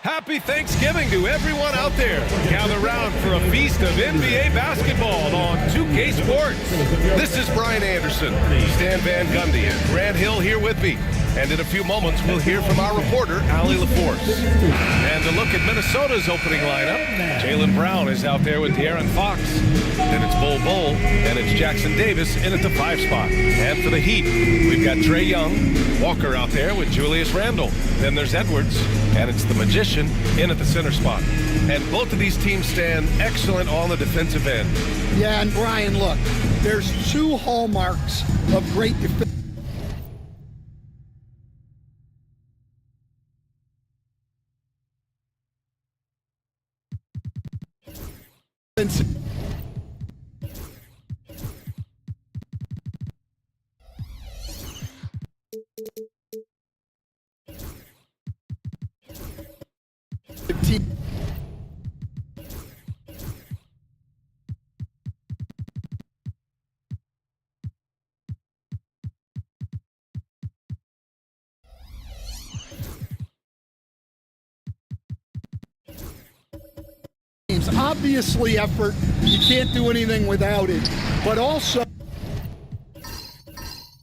Happy Thanksgiving to everyone out there. Gather round for a feast of NBA basketball on 2K Sports. This is Brian Anderson, Stan Van Gundy, and Grant Hill here with me. And in a few moments, we'll hear from our reporter, Allie LaForce. And to look at Minnesota's opening lineup, Jaylen Brown is out there with De'Aaron Fox. Then it's Bol Bol, and it's Jackson Davis in at the 5 spot. And for the Heat, we've got Trae Young, Walker out there with Julius Randle. Then there's Edwards, and it's the Magician in at the center spot. And both of these teams stand excellent on the defensive end. Yeah, and Brian, look, there's two hallmarks of great defense. Obviously effort, you can't do anything without it, but also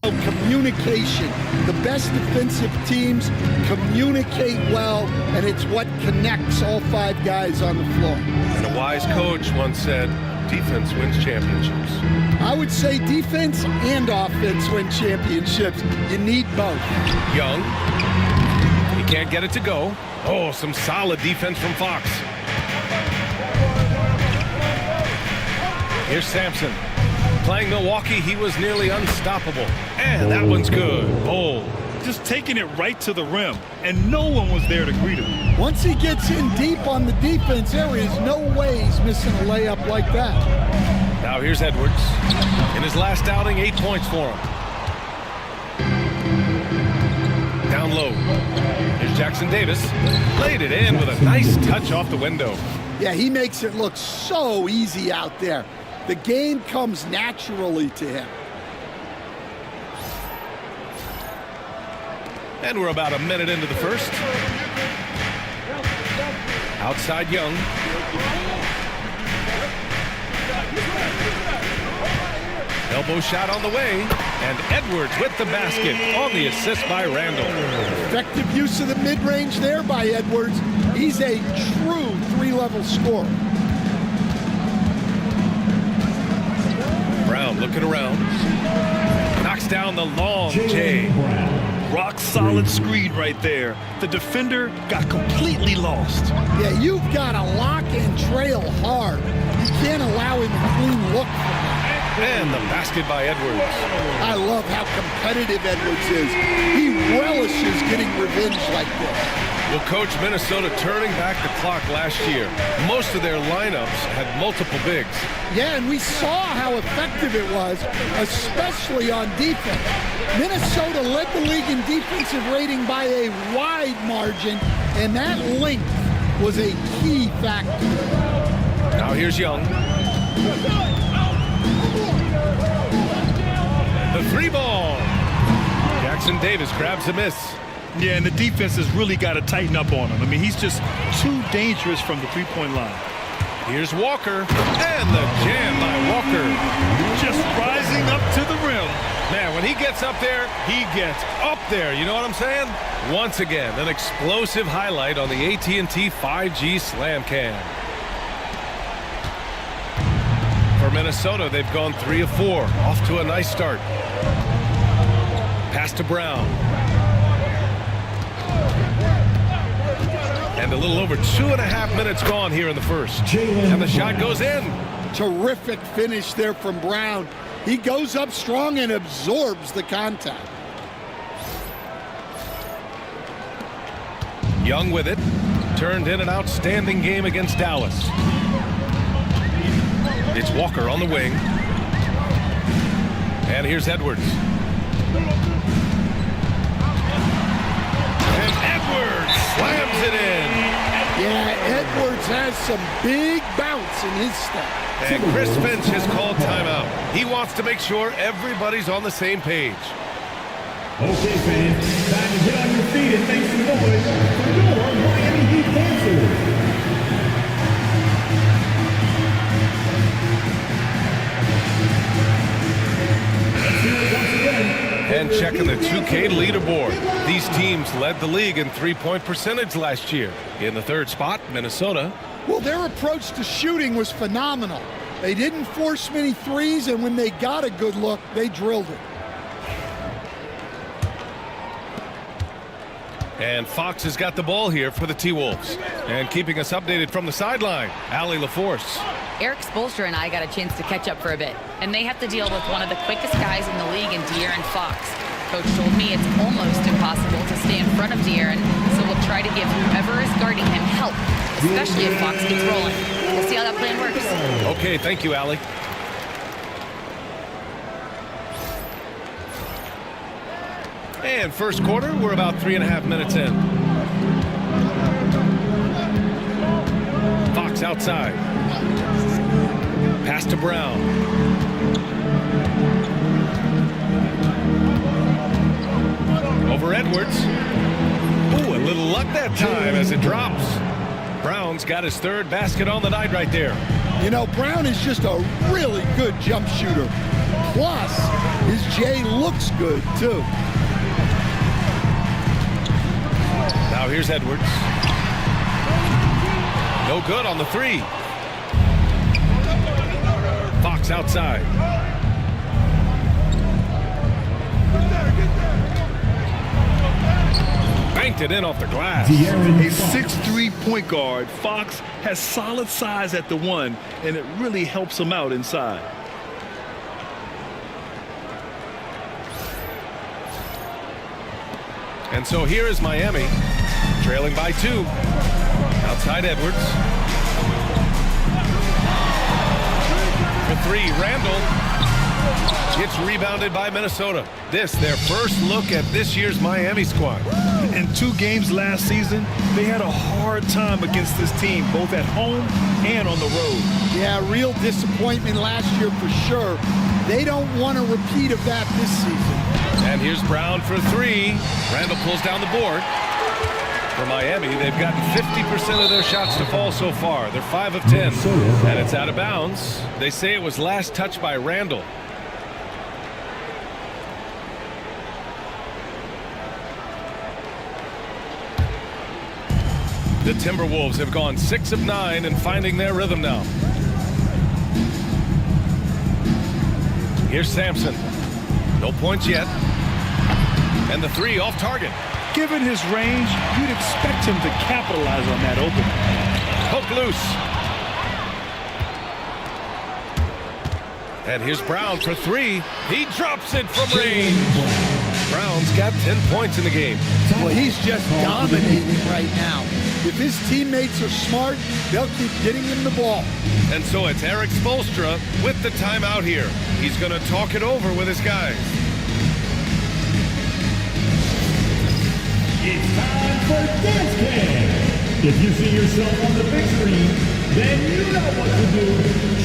communication. The best defensive teams communicate well, and it's what connects all 5 guys on the floor. And a wise coach once said, defense wins championships. I would say defense and offense win championships. You need both. Young, he can't get it to go. Oh, some solid defense from Fox. Here's Sampson. Playing Milwaukee, he was nearly unstoppable. And that one's good. Bol. Just taking it right to the rim, and no one was there to greet him. Once he gets in deep on the defense, there is no way he's missing a layup like that. Now here's Edwards. In his last outing, 8 points for him. Down low. Here's Jackson Davis. Laid it in with a nice touch off the window. Yeah, he makes it look so easy out there. The game comes naturally to him. And we're about a minute into the first. Outside Young. Elbow shot on the way. And Edwards with the basket on the assist by Randle. Effective use of the mid-range there by Edwards. He's a true 3-level scorer. Brown looking around. Knocks down the long J. Rock solid screen right there. The defender got completely lost. Yeah, you've got to lock and trail hard. You can't allow him a clean look. And the basket by Edwards. I love how competitive Edwards is. He relishes getting revenge like this. Well, Coach, Minnesota turning back the clock last year. Most of their lineups had multiple bigs. Yeah, and we saw how effective it was, especially on defense. Minnesota led the league in defensive rating by a wide margin, and that length was a key factor. Now here's Young. The 3-ball. Jackson Davis grabs a miss. Yeah, and the defense has really got to tighten up on him. I mean, he's just too dangerous from the three-point line. Here's Walker, and the jam by Walker. Just rising up to the rim. Man, when he gets up there, he gets up there. You know what I'm saying? Once again, an explosive highlight on the AT&T 5G Slam Cam. For Minnesota, they've gone 3 of 4. Off to a nice start. Pass to Brown. And a little over 2.5 minutes gone here in the first. And the shot goes in. Terrific finish there from Brown. He goes up strong and absorbs the contact. Young with it. Turned in an outstanding game against Dallas. It's Walker on the wing. And here's Edwards. And Edwards slams it in. Yeah, Edwards has some big bounce in his step. And Chris Finch has called timeout. He wants to make sure everybody's on the same page. Okay, fans, time to get on your feet and make some noise for your Miami Heat fans. And checking the 2K leaderboard. These teams led the league in three-point percentage last year. In the third spot, Minnesota. Well, their approach to shooting was phenomenal. They didn't force many threes, and when they got a good look, they drilled it. And Fox has got the ball here for the T-Wolves. And keeping us updated from the sideline, Allie LaForce. Eric Spoelstra and I got a chance to catch up for a bit, and they have to deal with one of the quickest guys in the league in De'Aaron Fox. Coach told me it's almost impossible to stay in front of De'Aaron, so we'll try to give whoever is guarding him help, especially if Fox gets rolling. We'll see how that plan works. Okay, thank you, Allie. And first quarter, we're about 3.5 minutes in. Fox outside. Pass to Brown. Over Edwards. Ooh, a little luck that time as it drops. Brown's got his third basket on the night right there. You know, Brown is just a really good jump shooter. Plus, his J looks good, too. Now here's Edwards. No good on the three. Fox outside. Banked it in off the glass. A 6'3" point guard, Fox has solid size at the one, and it really helps him out inside. And so here is Miami, trailing by 2. Outside Edwards. For 3, Randall. Gets rebounded by Minnesota. This, their first look at this year's Miami squad. In 2 games last season, they had a hard time against this team, both at home and on the road. Yeah, real disappointment last year for sure. They don't want a repeat of that this season. And here's Brown for 3. Randall pulls down the board. For Miami, they've gotten 50% of their shots to fall so far. They're 5 of 10. And it's out of bounds. They say it was last touched by Randall. The Timberwolves have gone 6 of 9 and finding their rhythm now. Here's Sampson. No points yet. And the 3 off target. Given his range, you'd expect him to capitalize on that opening. Hook loose. And here's Brown for 3. He drops it from range. Brown's got 10 points in the game. Well, he's just dominating right now. If his teammates are smart, they'll keep getting him the ball. And so it's Eric Spoelstra with the timeout here. He's going to talk it over with his guys. It's time for Dance Cam. If you see yourself on the big screen, then you know what to do.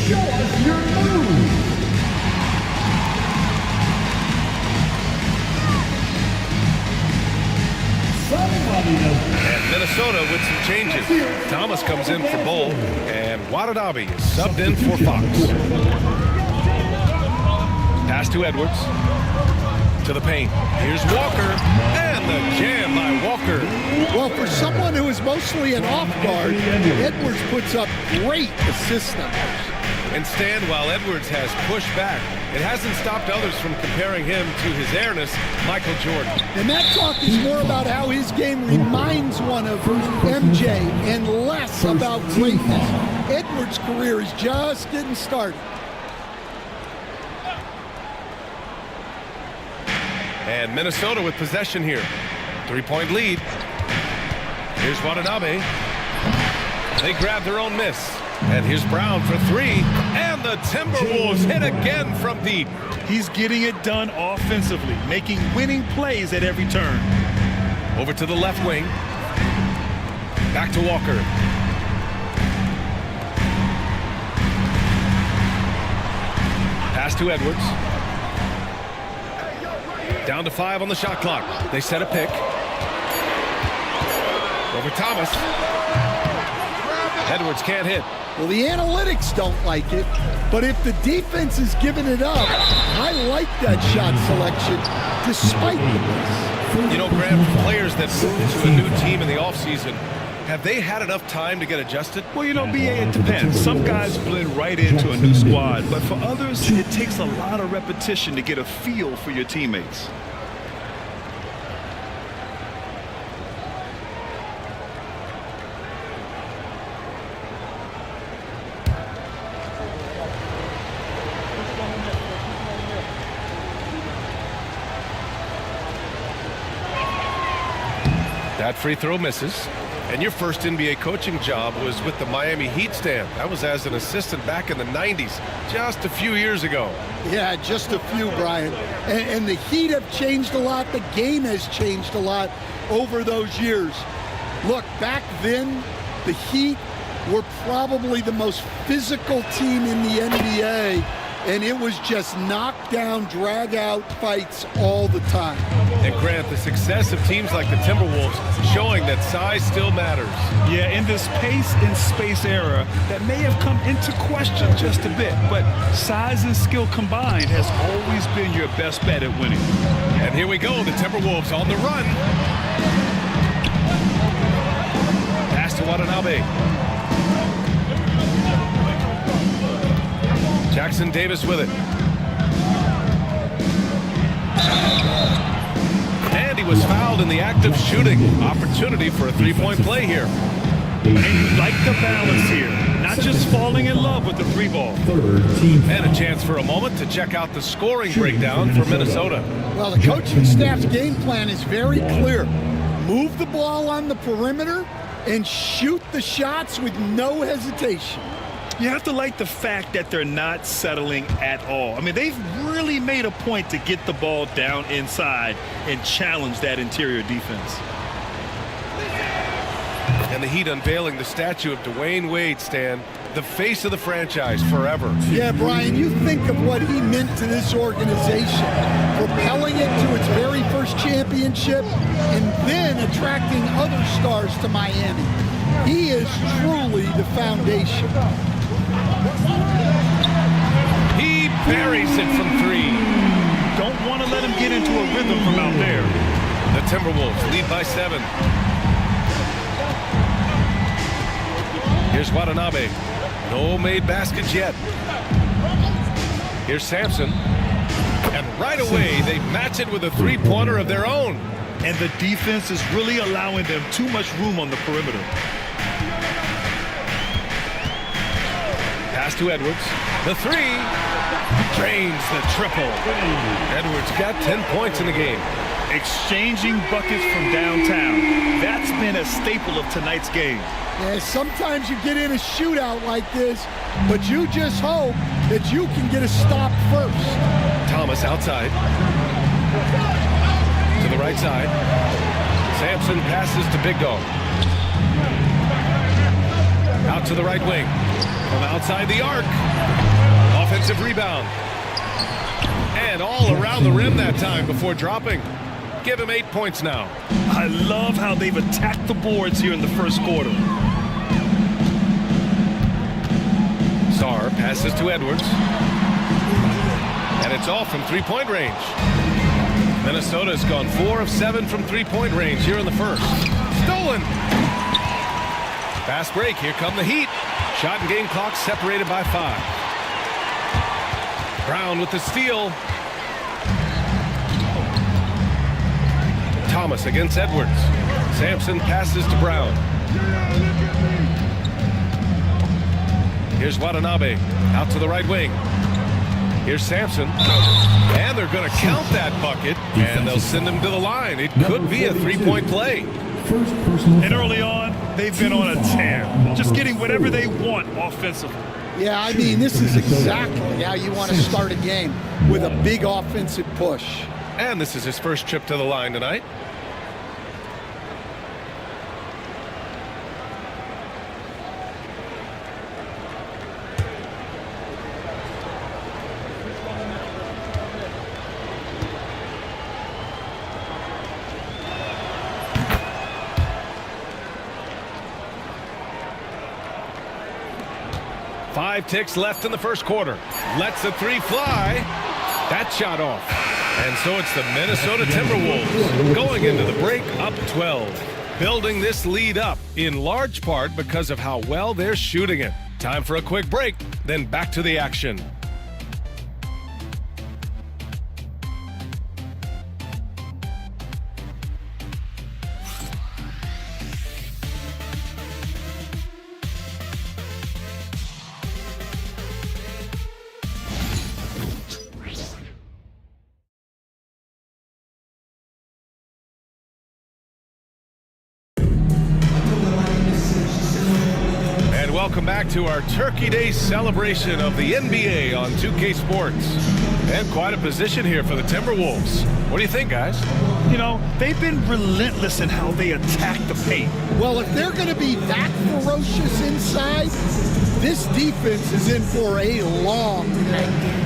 Show us your move. And Minnesota with some changes. Thomas comes in for Bull, and Watanabe is subbed in for Fox. Pass to Edwards. To the paint. Here's Walker, and the jam by Walker. Well, for someone who is mostly an off guard, Edwards puts up great assist numbers. And Stan, while Edwards has pushed back, it hasn't stopped others from comparing him to his airness, Michael Jordan. And that talk is more about how his game reminds one of MJ and less about greatness. Edwards' career is just getting started. And Minnesota with possession here. 3-point lead. Here's Watanabe. They grab their own miss. And here's Brown for 3. And the Timberwolves hit again from deep. He's getting it done offensively, making winning plays at every turn. Over to the left wing. Back to Walker. Pass to Edwards. Down to 5 on the shot clock. They set a pick. Over Thomas. Edwards can't hit. Well, the analytics don't like it, but if the defense is giving it up, I like that shot selection despite the miss. You know, Graham, for players that move to a new team in the offseason, have they had enough time to get adjusted? Well, you know, BA, it depends. Some guys blend right into a new squad, but for others, it takes a lot of repetition to get a feel for your teammates. That free throw misses. And your first NBA coaching job was with the Miami Heat, Stan. That was as an assistant back in the 90s, just a few years ago. Yeah, just a few, Brian. And the Heat have changed a lot. The game has changed a lot over those years. Look, back then, the Heat were probably the most physical team in the NBA, and it was just knockdown, drag-out fights all the time. And Grant, the success of teams like the Timberwolves showing that size still matters. Yeah, in this pace and space era, that may have come into question just a bit, but size and skill combined has always been your best bet at winning. And here we go, the Timberwolves on the run. Pass to Watanabe. Jackson Davis with it. And he was fouled in the act of shooting. Opportunity for a three-point play here. And you like the balance here. Not just falling in love with the three ball. And a chance for a moment to check out the scoring breakdown for Minnesota. Well, the coaching staff's game plan is very clear. Move the ball on the perimeter and shoot the shots with no hesitation. You have to like the fact that they're not settling at all. I mean, they've really made a point to get the ball down inside and challenge that interior defense. And the Heat unveiling the statue of Dwayne Wade, Stan, the face of the franchise forever. Yeah, Brian, you think of what he meant to this organization, propelling it to its very first championship and then attracting other stars to Miami. He is truly the foundation. He buries it from three. Don't want to let him get into a rhythm from out there. The Timberwolves lead by 7. Here's Watanabe. No made baskets yet. Here's Sampson. And right away, they match it with a three-pointer of their own. And the defense is really allowing them too much room on the perimeter. Pass to Edwards. The three. Drains the triple. Edwards got 10 points in the game. Exchanging buckets from downtown. That's been a staple of tonight's game. Yeah, sometimes you get in a shootout like this, but you just hope that you can get a stop first. Thomas outside. To the right side. Sampson passes to Big Dog. Out to the right wing. From outside the arc. Offensive rebound. And all around the rim that time before dropping. Give him 8 points now. I love how they've attacked the boards here in the first quarter. Sarr passes to Edwards. And it's off from three-point range. Minnesota's gone 4 of 7 from three-point range here in the first. Stolen. Fast break. Here come the Heat. Shot and game clock separated by 5. Brown with the steal. Thomas against Edwards. Sampson passes to Brown. Here's Watanabe out to the right wing. Here's Sampson. And they're going to count that bucket, and they'll send him to the line. It could be a three-point play. And early on, they've been on a tear. Just getting whatever they want offensively. Yeah, I mean, this is exactly how you want to start a game, with a big offensive push. And this is his first trip to the line tonight. 5 ticks left in the first quarter. Lets the three fly. That shot off. And so it's the Minnesota Timberwolves going into the break up 12. Building this lead up in large part because of how well they're shooting it. Time for a quick break, then back to the action. Welcome back to our Turkey Day celebration of the NBA on 2K Sports. And quite a position here for the Timberwolves. What do you think, guys? You know, they've been relentless in how they attack the paint. Well, if they're going to be that ferocious inside, this defense is in for a long night.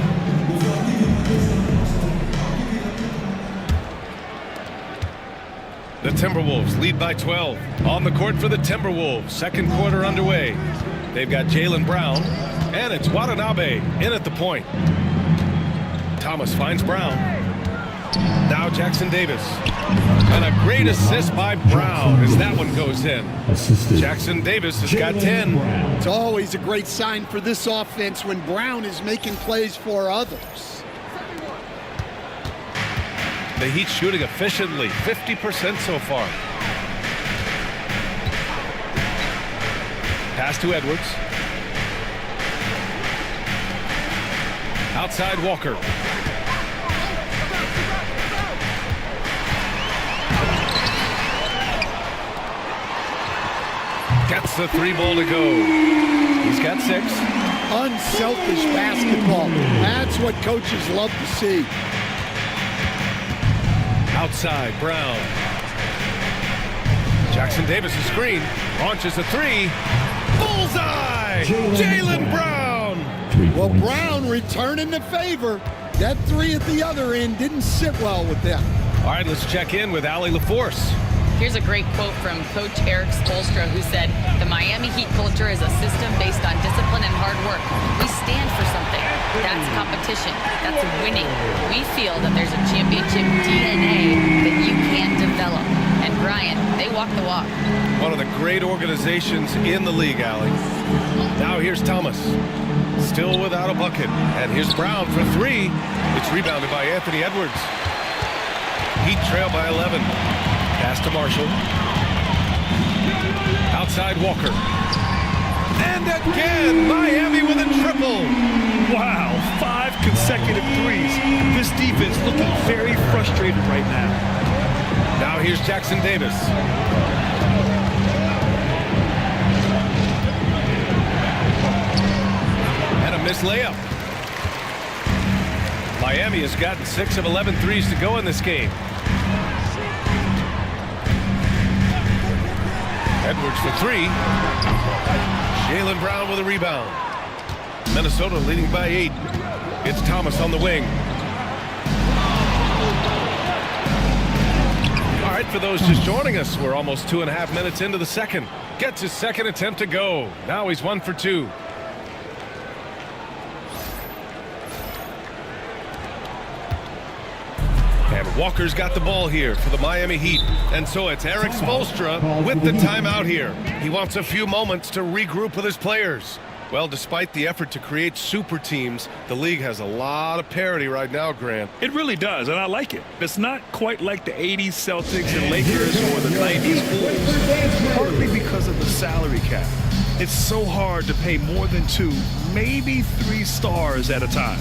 The Timberwolves lead by 12. On the court for the Timberwolves. Second quarter underway. They've got Jaylen Brown, and it's Watanabe in at the point. Thomas finds Brown. Now Jackson Davis. And a great assist by Brown as that one goes in. Jackson Davis has got 10. It's always a great sign for this offense when Brown is making plays for others. The Heat shooting efficiently, 50% so far. Pass to Edwards. Outside Walker. Gets the three ball to go. He's got 6. Unselfish basketball. That's what coaches love to see. Outside, Brown. Jackson Davis' screen. Launches a 3. Bullseye! Jaylen Brown! Well, Brown returning the favor. That 3 at the other end didn't sit well with them. All right, let's check in with Allie LaForce. Here's a great quote from Coach Eric Spoelstra, who said, "The Miami Heat culture is a system based on discipline and hard work. We stand for something. That's competition. That's winning. We feel that there's a championship DNA that you can develop." And Brian, they walk the walk. One of the great organizations in the league, Allie. Now here's Thomas. Still without a bucket. And here's Brown for 3. It's rebounded by Anthony Edwards. Heat trail by 11. Pass to Marshall. Outside Walker. And again, Miami with a triple. Wow, 5 consecutive threes. This defense looking very frustrated right now. Now here's Jackson Davis. And a missed layup. Miami has gotten 6 of 11 threes to go in this game. Edwards for 3. Jaylen Brown with a rebound. Minnesota leading by 8. It's Thomas on the wing. All right, for those just joining us, we're almost 2.5 minutes into the second. Gets his second attempt to go. Now he's 1 for 2. And Walker's got the ball here for the Miami Heat. And so it's Eric Spoelstra with the timeout here. He wants a few moments to regroup with his players. Well, despite the effort to create super teams, the league has a lot of parity right now, Grant. It really does, and I like it. It's not quite like the 80s Celtics and Lakers or the 90s Bulls, partly because of the salary cap. It's so hard to pay more than 2, maybe 3 stars at a time.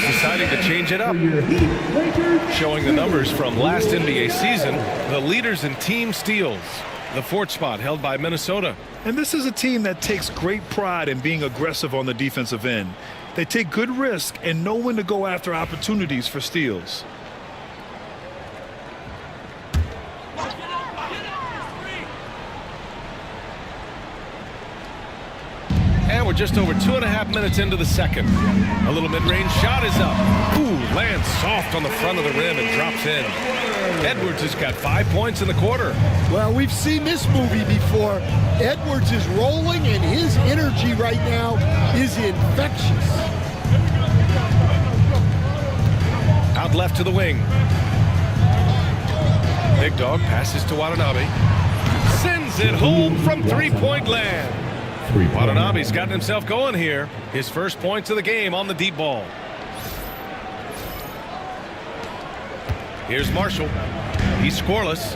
deciding to change it up. Showing the numbers from last NBA season, the leaders in team steals. The fourth spot held by Minnesota. And this is a team that takes great pride in being aggressive on the defensive end. They take good risk and know when to go after opportunities for steals. And we're just over 2.5 minutes into the second. A little mid-range shot is up. Ooh, lands soft on the front of the rim and drops in. Edwards has got 5 points in the quarter. Well, we've seen this movie before. Edwards is rolling, and his energy right now is infectious. Out left to the wing. Big Dog passes to Watanabe. Sends it home from three-point land. Watanabe's gotten himself going here. His first points of the game on the deep ball. Here's Marshall. He's scoreless.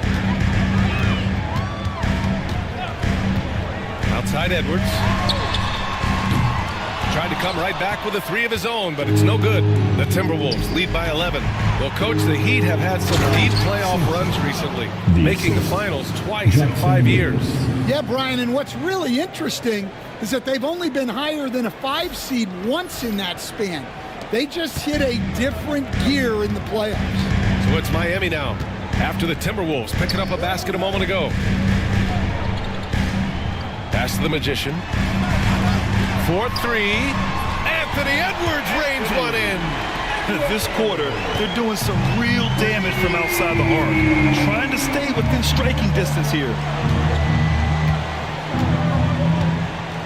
Outside Edwards. Tried to come right back with a three of his own, but it's no good. The Timberwolves lead by 11. Well, Coach, the Heat have had some deep playoff runs recently, making the finals twice in 5 years. Yeah, Brian, and what's really interesting is that they've only been higher than a 5 seed once in that span. They just hit a different gear in the playoffs. So it's Miami now, after the Timberwolves picking up a basket a moment ago. Pass to the Magician. 4-3. Anthony Edwards rains one in. This quarter, they're doing some real damage from outside the arc. Trying to stay within striking distance here.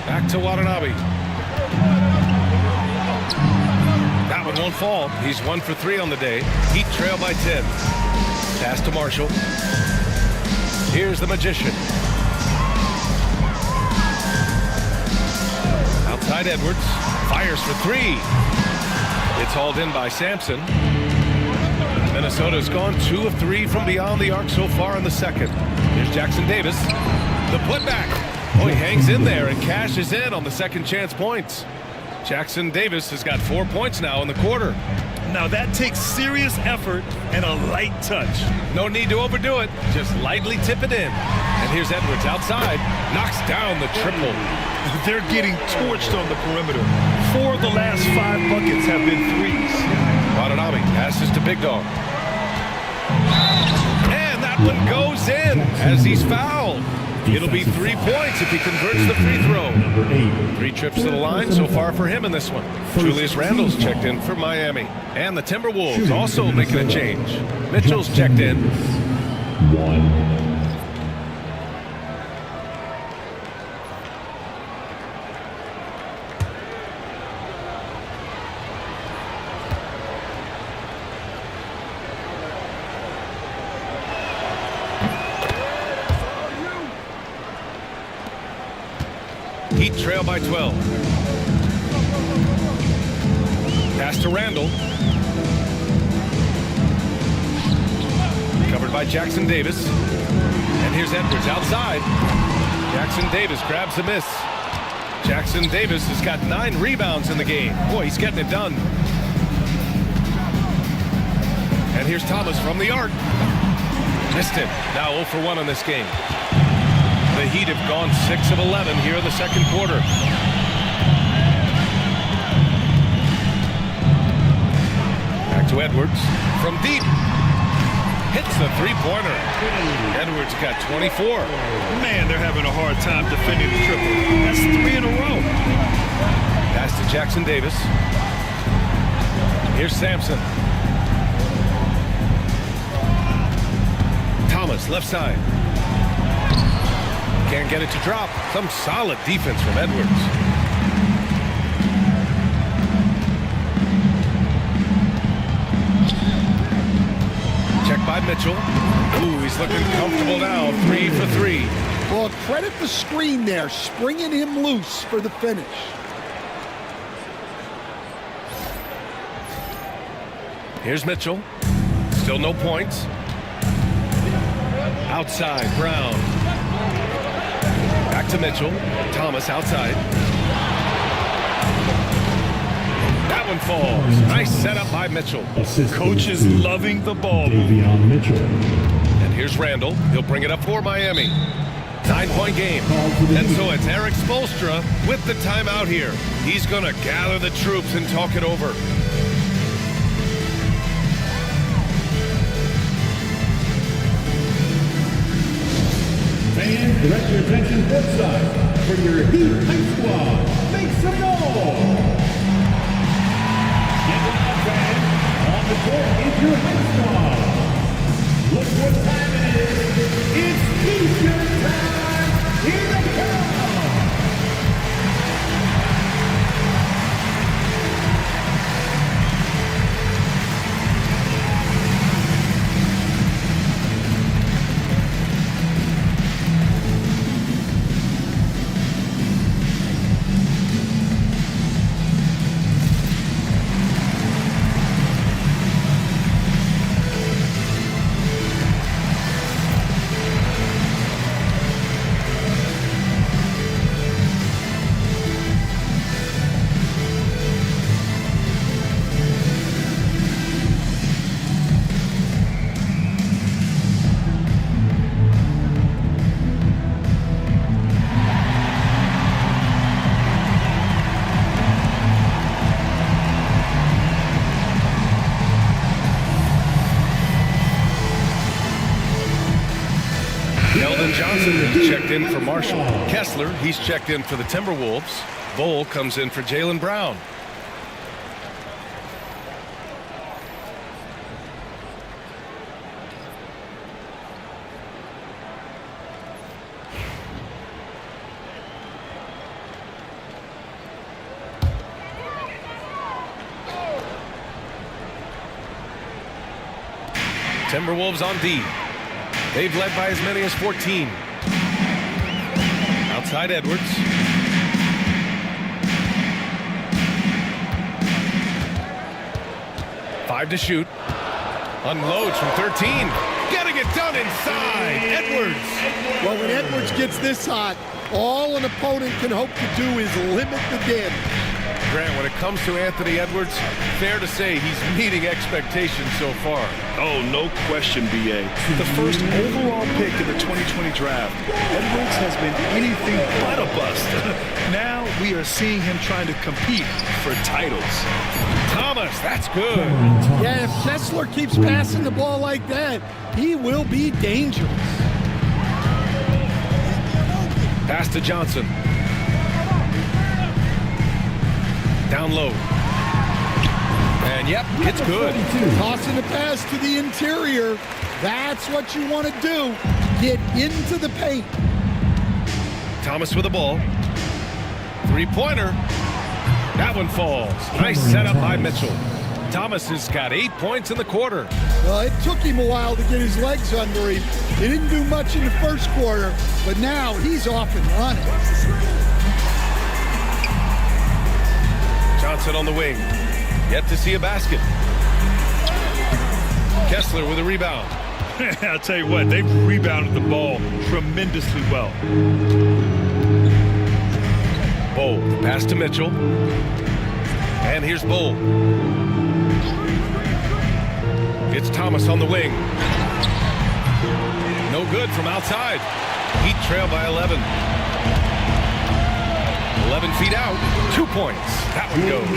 Back to Watanabe. That one won't fall. He's 1 for 3 on the day. Heat trail by 10. Pass to Marshall. Here's the Magician. Outside Edwards. Fires for 3. It's hauled in by Sampson. Minnesota's gone 2 of 3 from beyond the arc so far in the second. Here's Jackson Davis. The putback. Oh, he hangs in there and cashes in on the second chance points. Jackson Davis has got 4 points now in the quarter. Now that takes serious effort and a light touch. No need to overdo it. Just lightly tip it in. And here's Edwards outside. Knocks down the triple. They're getting torched on the perimeter. 4 of the last 5 buckets have been threes. Watanabe passes to Big Dog. And that one goes in as he's fouled. It'll be 3 points if he converts the free throw. 3 trips to the line so far for him in this one. Julius Randle's checked in for Miami. And the Timberwolves also making a change. Mitchell's checked in. 1. Heat trail by 12. Pass to Randle. Covered by Jackson Davis. And here's Edwards outside. Jackson Davis grabs the miss. Jackson Davis has got 9 rebounds in the game. Boy, he's getting it done. And here's Thomas from the arc. Missed it. Now 0 for 1 in this game. The Heat have gone 6 of 11 here in the second quarter. Back to Edwards from deep. Hits the three-pointer. Edwards got 24. Man, they're having a hard time defending the triple. That's 3 in a row. Pass to Jackson Davis. Here's Sampson. Thomas, left side. Can't get it to drop. Some solid defense from Edwards. Check by Mitchell. Ooh, he's looking comfortable now. 3 for 3. Well, credit the screen there, springing him loose for the finish. Here's Mitchell. Still no points. Outside, Brown. Back to Mitchell. Thomas outside. That one falls. Nice setup by Mitchell. Coach is loving the ball. Davion Mitchell. And here's Randall. He'll bring it up for Miami. 9-point game. And so it's Eric Spoelstra with the timeout here. He's going to gather the troops and talk it over. Fans, direct your attention courtside for your Heat Hype Squad. Make some noise! Get it out, fans. On the court is your Hype Squad. Look what time it is. It's T-shirt time. Here they come. Johnson checked in for Marshall. Kessler, he's checked in for the Timberwolves. Bowl comes in for Jaylen Brown. Timberwolves on D. They've led by as many as 14. Outside Edwards. Five to shoot. Unloads from 13. Getting it done inside. Edwards. Well, when Edwards gets this hot, all an opponent can hope to do is limit the damage. Grant, when it comes to Anthony Edwards, fair to say he's meeting expectations so far. Oh, no question, B.A. The first overall pick in the 2020 draft, Edwards has been anything but a bust. Now we are seeing him trying to compete for titles. Thomas, that's good. Yeah, if Kessler keeps passing the ball like that, he will be dangerous. Pass to Johnson. Down low. And yep, it's good. Tossing the pass to the interior. That's what you want to do. Get into the paint. Thomas with the ball. Three-pointer. That one falls. Nice setup by Mitchell. Thomas has got 8 points in the quarter. Well, it took him a while to get his legs under him. He didn't do much in the first quarter, but now he's off and running. Johnson on the wing. Yet to see a basket. Kessler with a rebound. I'll tell you what, they've rebounded the ball tremendously well. Bowl, pass to Mitchell. And here's Bowl. It's Thomas on the wing. No good from outside. Heat trail by 11. 11 feet out, 2 points. That one goes.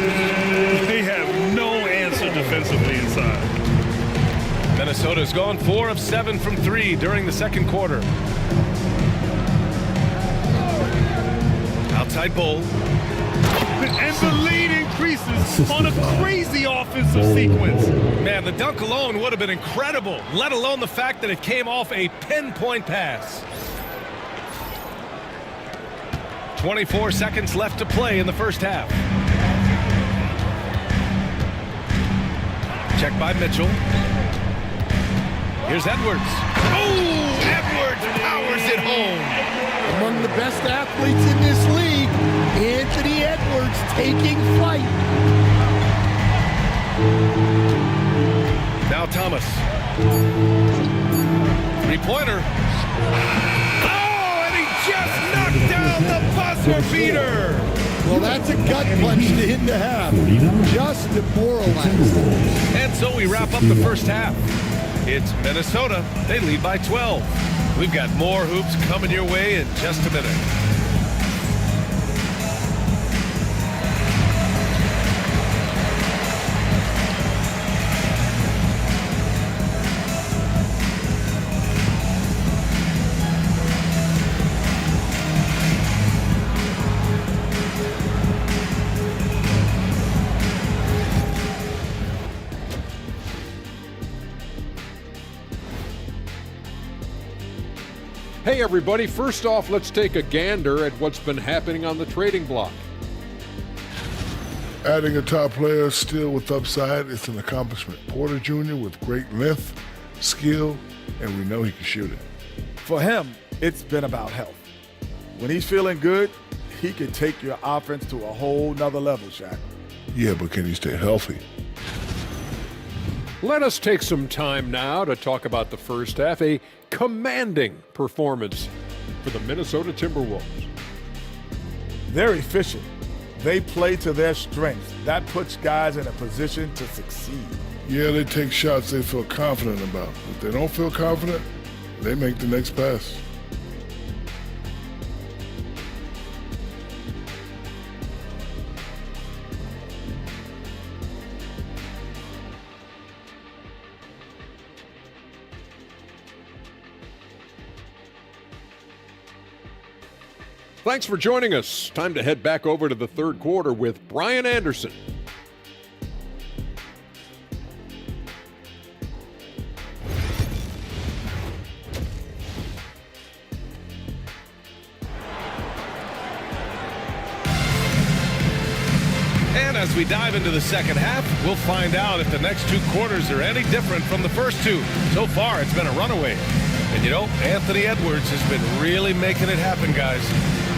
They have no answer defensively inside. Minnesota's gone 4 of 7 from 3 during the second quarter. Outside Bowl. And the lead increases on a crazy offensive sequence. Man, the dunk alone would have been incredible, let alone the fact that it came off a pinpoint pass. 24 seconds left to play in the first half. Check by Mitchell. Here's Edwards. Oh, Edwards powers it home. Among the best athletes in this league, Anthony Edwards taking flight. Now Thomas. Three-pointer. Oh, and he just knocked down the buzzer beater. Well, that's a gut punch to hit the half. Just demoralized. And so we wrap up the first half. It's Minnesota. They lead by 12. We've got more hoops coming your way in just a minute. Hey everybody, first off, let's take a gander at what's been happening on the trading block. Adding a top player still with upside, it's an accomplishment. Porter Jr. with great length, skill, and we know he can shoot it. For him, it's been about health. When he's feeling good, he can take your offense to a whole nother level, Shaq. Yeah, but can he stay healthy? Let us take some time now to talk about the first half, a commanding performance for the Minnesota Timberwolves. They're efficient. They play to their strengths. That puts guys in a position to succeed. Yeah, they take shots they feel confident about. If they don't feel confident, they make the next pass. Thanks for joining us. Time to head back over to the third quarter with Brian Anderson. And as we dive into the second half, we'll find out if the next two quarters are any different from the first two. So far, it's been a runaway. And you know, Anthony Edwards has been really making it happen, guys.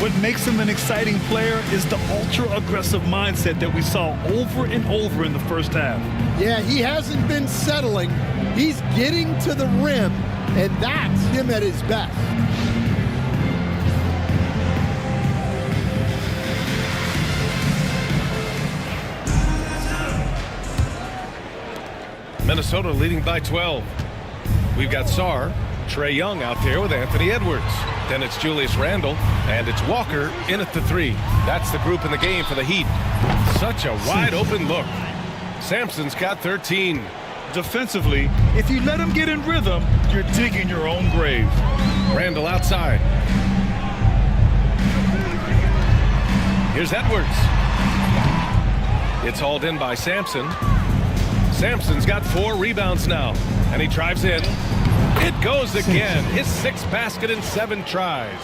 What makes him an exciting player is the ultra-aggressive mindset that we saw over and over in the first half. Yeah, he hasn't been settling. He's getting to the rim, and that's him at his best. Minnesota leading by 12. We've got Sarr, Trae Young out there with Anthony Edwards. Then it's Julius Randle, and it's Walker in at the three. That's the group in the game for the Heat. Such a wide open look. Sampson's got 13. Defensively, if you let him get in rhythm, you're digging your own grave. Randle outside. Here's Edwards. It's hauled in by Sampson. Sampson's got 4 rebounds now, and he drives in. It goes again. His 6th basket in 7 tries.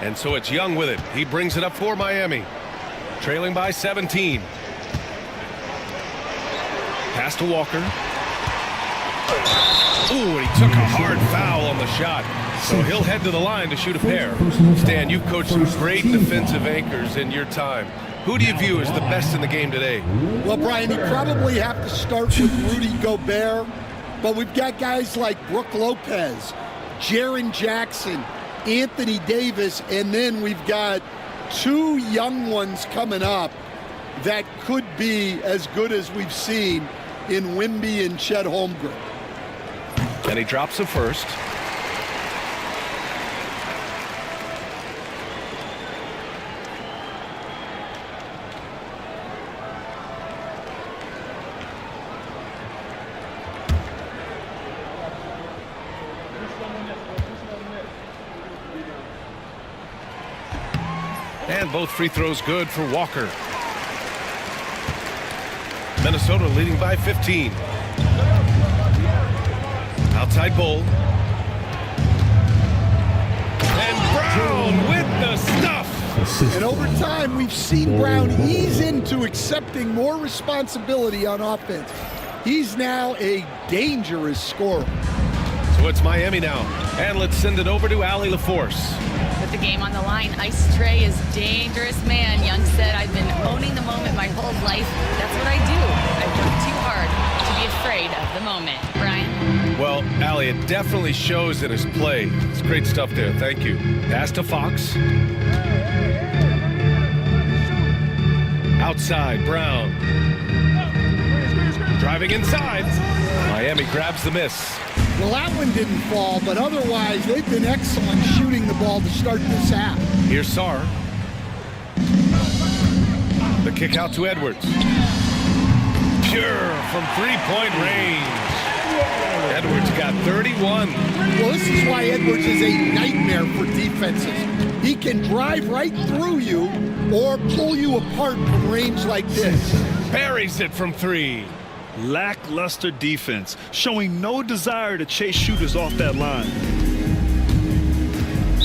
And so it's Young with it. He brings it up for Miami. Trailing by 17. Pass to Walker. Ooh, and he took a hard foul on the shot. So he'll head to the line to shoot a pair. Stan, you've coached some great defensive anchors in your time. Who do you view as the best in the game today? Well, Brian, you probably have to start with Rudy Gobert, but we've got guys like Brook Lopez, Jaren Jackson, Anthony Davis, and then we've got 2 young ones coming up that could be as good as we've seen in Wemby and Chet Holmgren. And he drops the first. And both free throws good for Walker. Minnesota leading by 15. Outside Bull. And Brown with the stuff. And over time, we've seen Brown ease into accepting more responsibility on offense. He's now a dangerous scorer. So it's Miami now. And let's send it over to Allie LaForce. With the game on the line, Ice Trae is dangerous man. Young said, I've been owning the moment my whole life. That's what I do. I've worked too hard to be afraid of the moment. moment, Brian? Well, Allie, it definitely shows in his play. It's great stuff there. Thank you. Pass to Fox. Outside, Brown. Driving inside. Miami grabs the miss. Well, that one didn't fall, but otherwise, they've been excellent shooting the ball to start this half. Here's Sarr. The kick out to Edwards. Pure from three-point range. Edwards got 31. Well, this is why Edwards is a nightmare for defenses. He can drive right through you or pull you apart from range like this. Buries it from three. Lackluster defense, showing no desire to chase shooters off that line.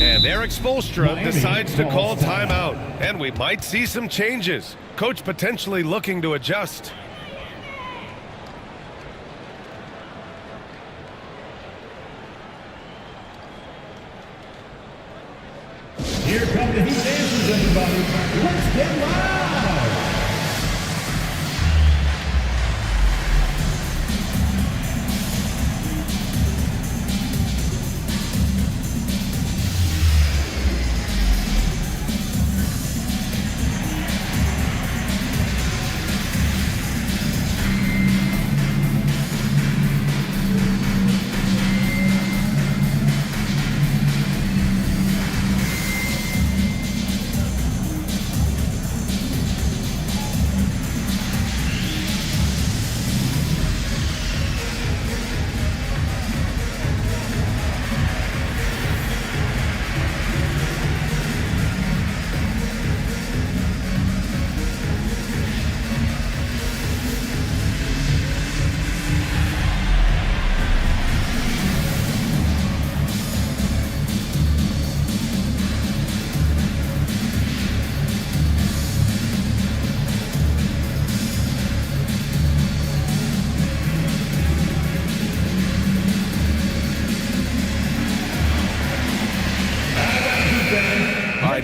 And Eric Spoelstra decides to call timeout. And we might see some changes. Coach potentially looking to adjust. Here come the Heat dancers, everybody. Let's get loud.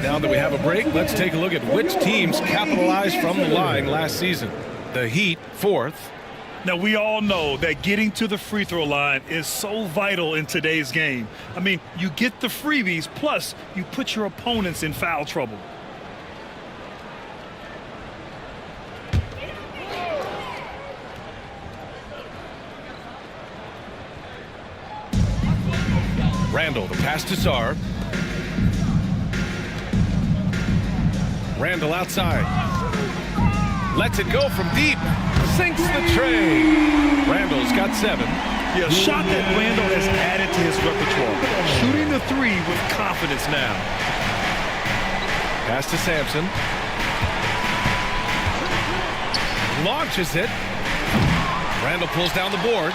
Now that we have a break, let's take a look at which teams capitalized from the line last season. The Heat, 4th. Now, we all know that getting to the free throw line is so vital in today's game. I mean, you get the freebies, plus you put your opponents in foul trouble. Randall, the pass to Sarr. Randall outside. Lets it go from deep. Sinks the tray. Randall's got 7. Yeah, a shot that Randall has added to his repertoire. Shooting the three with confidence now. Pass to Sampson. Launches it. Randall pulls down the board.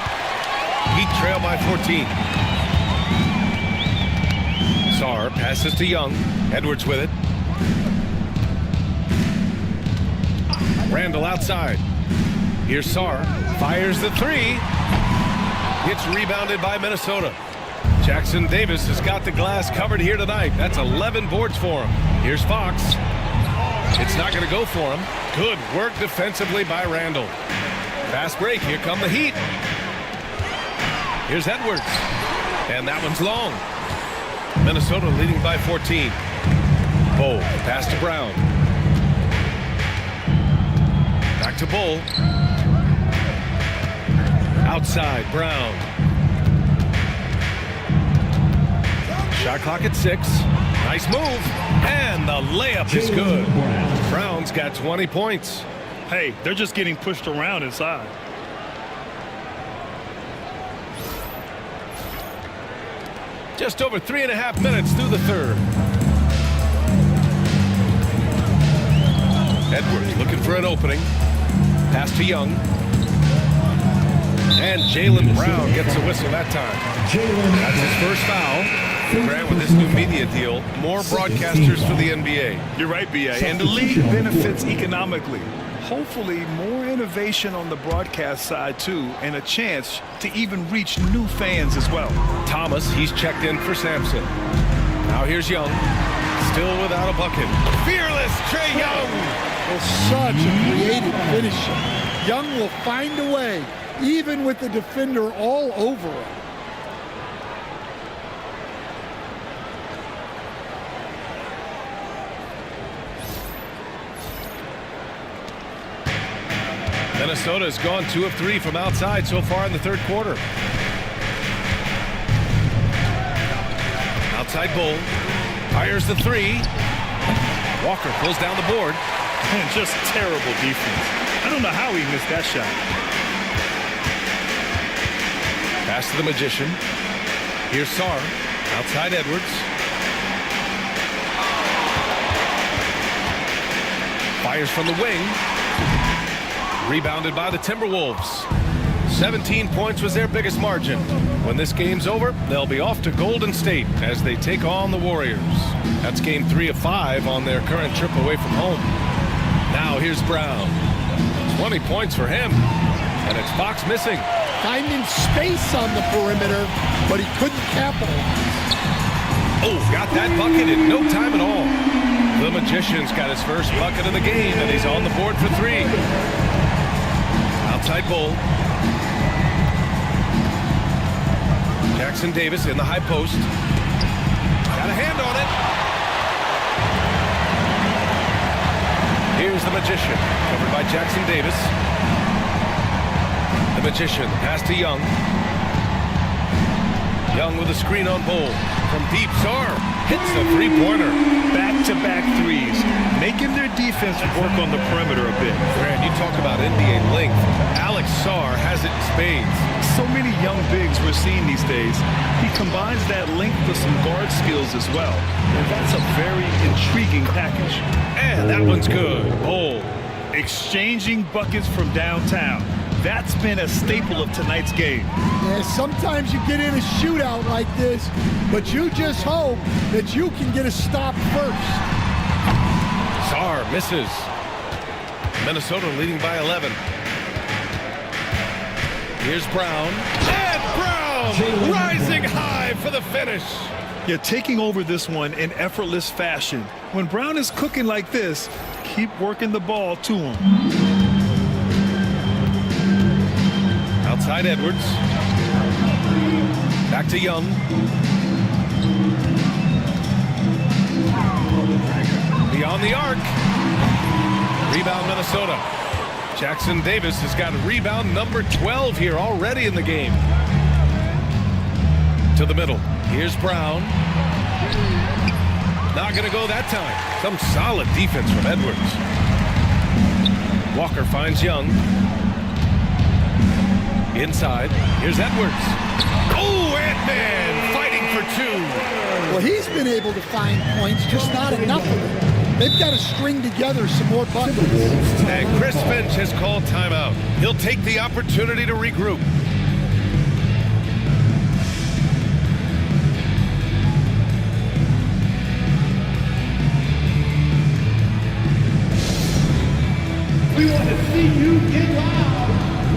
Heat trail by 14. Sarr passes to Young. Edwards with it. Randall outside. Here's Sarr. Fires the 3. It's rebounded by Minnesota. Jackson Davis has got the glass covered here tonight. That's 11 boards for him. Here's Fox. It's not going to go for him. Good work defensively by Randall. Fast break. Here come the Heat. Here's Edwards. And that one's long. Minnesota leading by 14. Bull. Pass to Brown. Back to Bull. Outside, Brown. Shot clock at 6. Nice move. And the layup is good. Brown's got 20 points. Hey, they're just getting pushed around inside. Just over 3.5 minutes through the third. Edwards looking for an opening. Pass to Young. And Jaylen Brown gets a whistle that time. That's his first foul. Grant, with this new media deal, more broadcasters for the NBA. You're right, B.A. And the league benefits economically. Hopefully, more innovation on the broadcast side, too, and a chance to even reach new fans as well. Thomas, he's checked in for Sampson. Now here's Young. Still without a bucket. Fearless Trae Young. Well, such a creative finisher. Young will find a way even with the defender all over him. Minnesota has gone 2 of 3 from outside so far in the third quarter. Outside Bull fires the 3. Walker pulls down the board. Man, just terrible defense. I don't know how he missed that shot. Pass to the Magician. Here's Sarr. Outside Edwards. Fires from the wing. Rebounded by the Timberwolves. 17 points was their biggest margin. When this game's over, they'll be off to Golden State as they take on the Warriors. That's game 3 of 5 on their current trip away from home. Now here's Brown. 20 points for him. And it's Fox missing. Finding space on the perimeter, but he couldn't capitalize. Oh, got that bucket in no time at all. The Magician's got his first bucket of the game, and he's on the board for 3. Outside Bull. Jackson Davis in the high post. Got a hand on it. Here's the Magician, covered by Jackson Davis. The Magician, pass to Young. Young with a screen on Bull. From deep, Sarr hits the three-pointer. Back-to-back threes, making their defense work on the perimeter a bit. Fran, you talk about NBA length. Alex Sarr has it in spades. So many young bigs we're seeing these days. He combines that length with some guard skills as well. And that's a very intriguing package. And that one's good. Bull. Exchanging buckets from downtown. That's been a staple of tonight's game. Yeah, sometimes you get in a shootout like this, but you just hope that you can get a stop first. Sarr misses. Minnesota leading by 11. Here's Brown. And Brown rising high for the finish. Yeah, taking over this one in effortless fashion. When Brown is cooking like this, keep working the ball to him. Outside Edwards. Back to Young. Beyond the arc. Rebound Minnesota. Jackson Davis has got rebound number 12 here already in the game. To the middle. Here's Brown. Not going to go that time. Some solid defense from Edwards. Walker finds Young. Inside, here's Edwards. Oh, Ant-Man fighting for 2. Well, he's been able to find points, just not enough of them. They've got to string together some more buckets. And Chris Finch has called timeout. He'll take the opportunity to regroup. We want to see you get loud.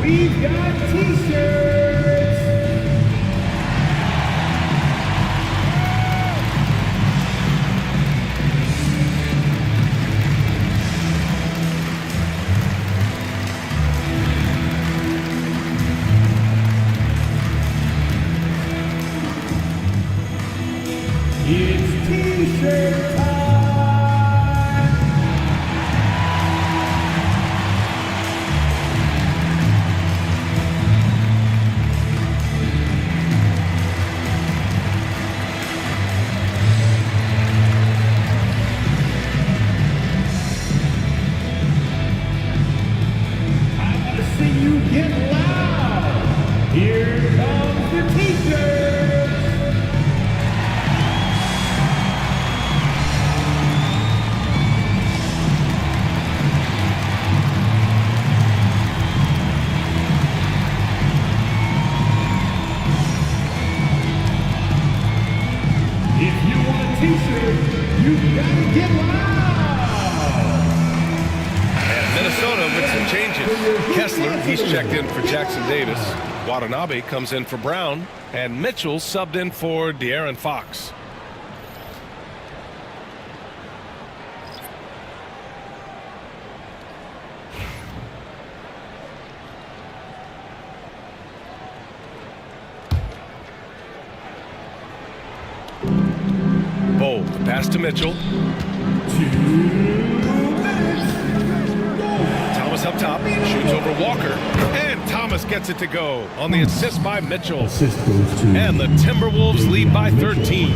We've got t-shirts. It's t-shirt time. Get loud! Here comes the t-shirts! If you want a t-shirt, you gotta get loud! Minnesota with some changes. Kessler, he's checked in for Jackson Davis. Watanabe comes in for Brown. And Mitchell subbed in for De'Aaron Fox. Pass to Mitchell. Thomas up top. Shoots over Walker. And Thomas gets it to go on the assist by Mitchell. And the Timberwolves lead by 13.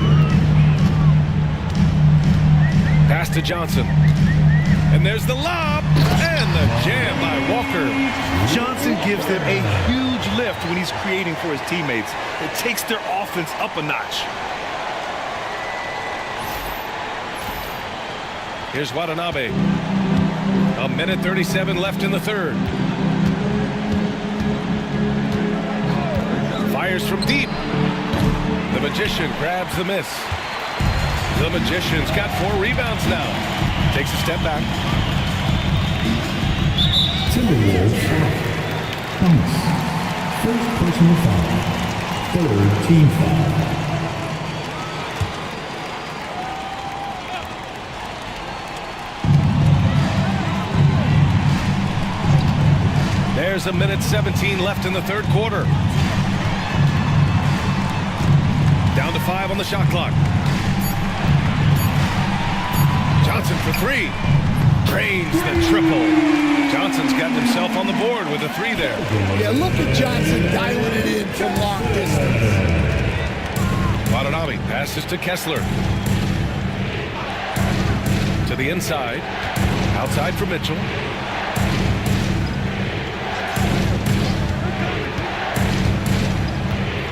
Pass to Johnson. And there's the lob. And the jam by Walker. Johnson gives them a huge lift when he's creating for his teammates. It takes their offense up a notch. Here's Watanabe. A minute 37 left in the third. Fires from deep. The Magician grabs the miss. The Magician's got 4 rebounds now. Takes a step back. Timberwolves foul. Thomas. First personal foul. Third team foul. There's a minute 17 left in the third quarter. Down to 5 on the shot clock. Johnson for 3. Drains the triple. Johnson's gotten himself on the board with a 3 there. Yeah, look at Johnson dialing it in from long distance. Watanabe passes to Kessler. To the inside. Outside for Mitchell.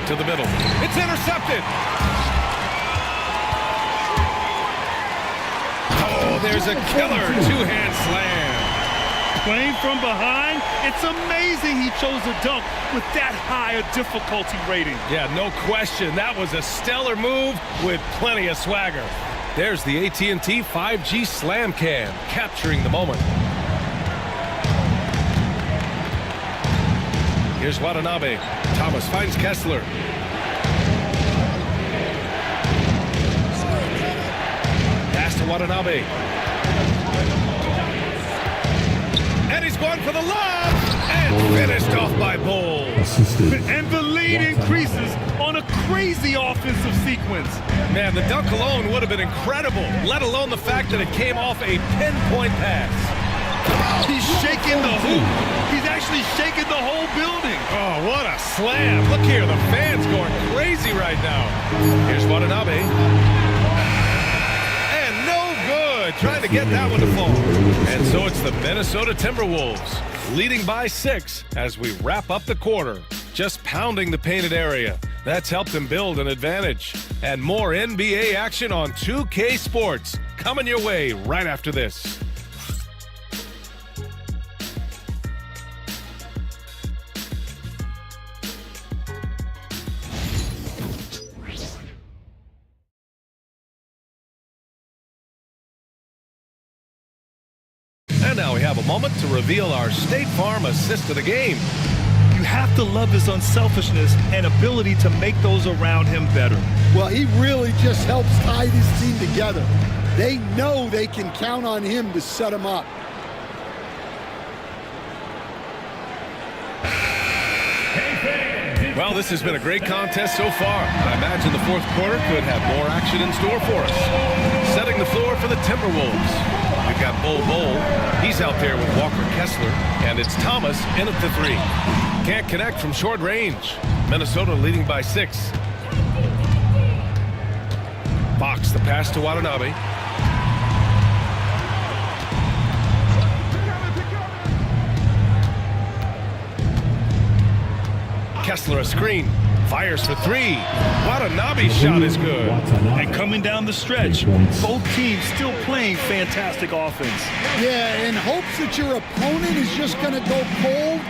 To the middle. It's intercepted. Oh, there's a killer two-hand slam. Playing from behind, it's amazing he chose a dunk with that high a difficulty rating. Yeah, no question. That was a stellar move with plenty of swagger. There's the AT&T 5G Slam Cam, capturing the moment. Here's Watanabe. Thomas finds Kessler. Pass to Watanabe. And he's going for the lob. And finished off by Bull. And the lead increases on a crazy offensive sequence. Man, the dunk alone would have been incredible, let alone the fact that it came off a pinpoint pass. He's shaking the hoop. He's actually shaking the whole building. Oh, what a slam. Look here, the fans going crazy right now. Here's Watanabe. And no good. Trying to get that one to fall. And so it's the Minnesota Timberwolves leading by 6 as we wrap up the quarter. Just pounding the painted area. That's helped them build an advantage. And more NBA action on 2K Sports coming your way right after this. And now we have a moment to reveal our State Farm assist of the game. You have to love his unselfishness and ability to make those around him better. Well, he really just helps tie this team together. They know they can count on him to set them up. Well, this has been a great contest so far. I imagine the fourth quarter could have more action in store for us. Setting the floor for the Timberwolves. We've got Bull. He's out there with Walker Kessler. And it's Thomas in at the 3. Can't connect from short range. Minnesota leading by 6. Fox, the pass to Watanabe. Kessler a screen. Fires for 3. Watanabe's shot is good. And coming down the stretch, both teams still playing fantastic offense. Yeah, in hopes that your opponent is just going to go cold.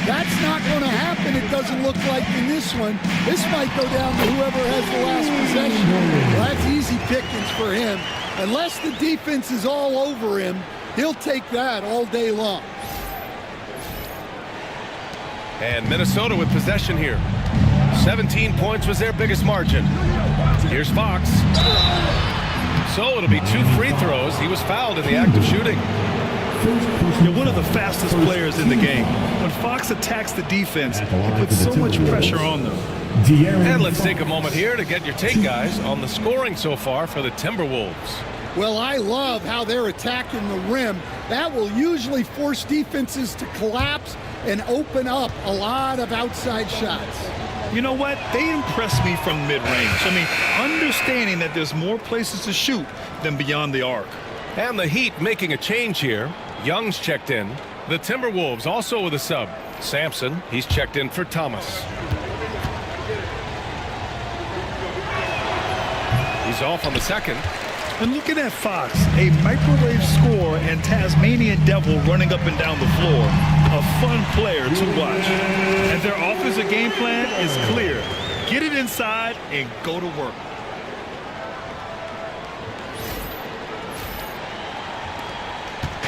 That's not going to happen, it doesn't look like in this one. This might go down to whoever has the last possession. Well, that's easy pickings for him. Unless the defense is all over him, he'll take that all day long. And Minnesota with possession here. 17 points was their biggest margin. Here's Fox. So it'll be 2 free throws. He was fouled in the act of shooting. You're one of the fastest players in the game. When Fox attacks the defense, he puts so much pressure on them. And let's take a moment here to get your take, guys, on the scoring so far for the Timberwolves. Well, I love how they're attacking the rim. That will usually force defenses to collapse and open up a lot of outside shots. You know what? They impress me from mid-range. I mean, understanding that there's more places to shoot than beyond the arc. And the Heat making a change here. Young's checked in. The Timberwolves also with a sub. Sampson, he's checked in for Thomas. He's off on the second. And looking at Fox, a microwave score and Tasmanian Devil running up and down the floor. A fun player to watch. And their offensive game plan is clear. Get it inside and go to work.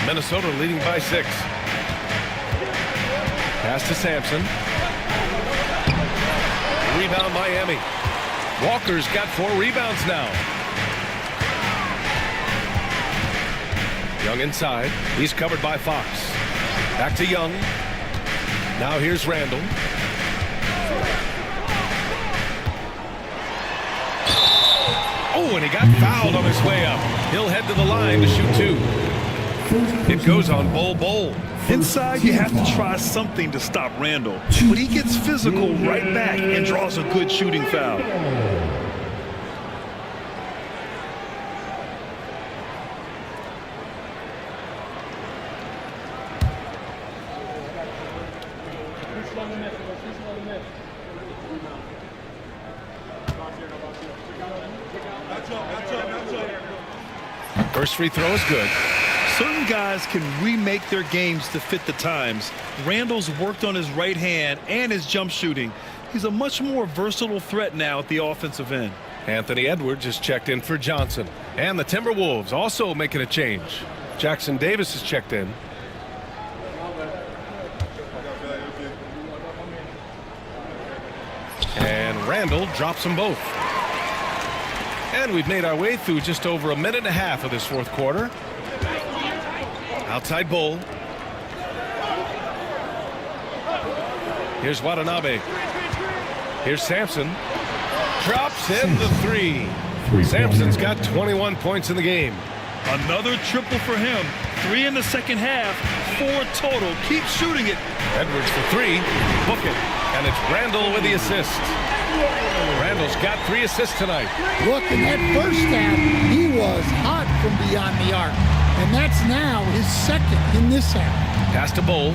Minnesota leading by 6. Pass to Sampson. Rebound Miami. Walker's got 4 rebounds now. Young inside. He's covered by Fox. Back to Young. Now here's Randall. Oh, and he got fouled on his way up. He'll head to the line to shoot 2. It goes on Bol. Inside, you have to try something to stop Randall. But he gets physical right back and draws a good shooting foul. First free throw is good. Certain guys can remake their games to fit the times. Randall's worked on his right hand and his jump shooting. He's a much more versatile threat now at the offensive end. Anthony Edwards is checked in for Johnson. And the Timberwolves also making a change. Jackson Davis is checked in. And Randall drops them both. And we've made our way through just over a minute and a half of this fourth quarter. Outside Bol. Here's Watanabe. Here's Sampson. Drops in the 3. Sampson's got 21 points in the game. Another triple for him. 3 in the second half. 4 total. Keep shooting it. Edwards for 3. Book it. And it's Randall with the assist. Randall's got 3 assists tonight. Look, in that first half, he was hot from beyond the arc. And that's now his second in this half. Pass to Bol.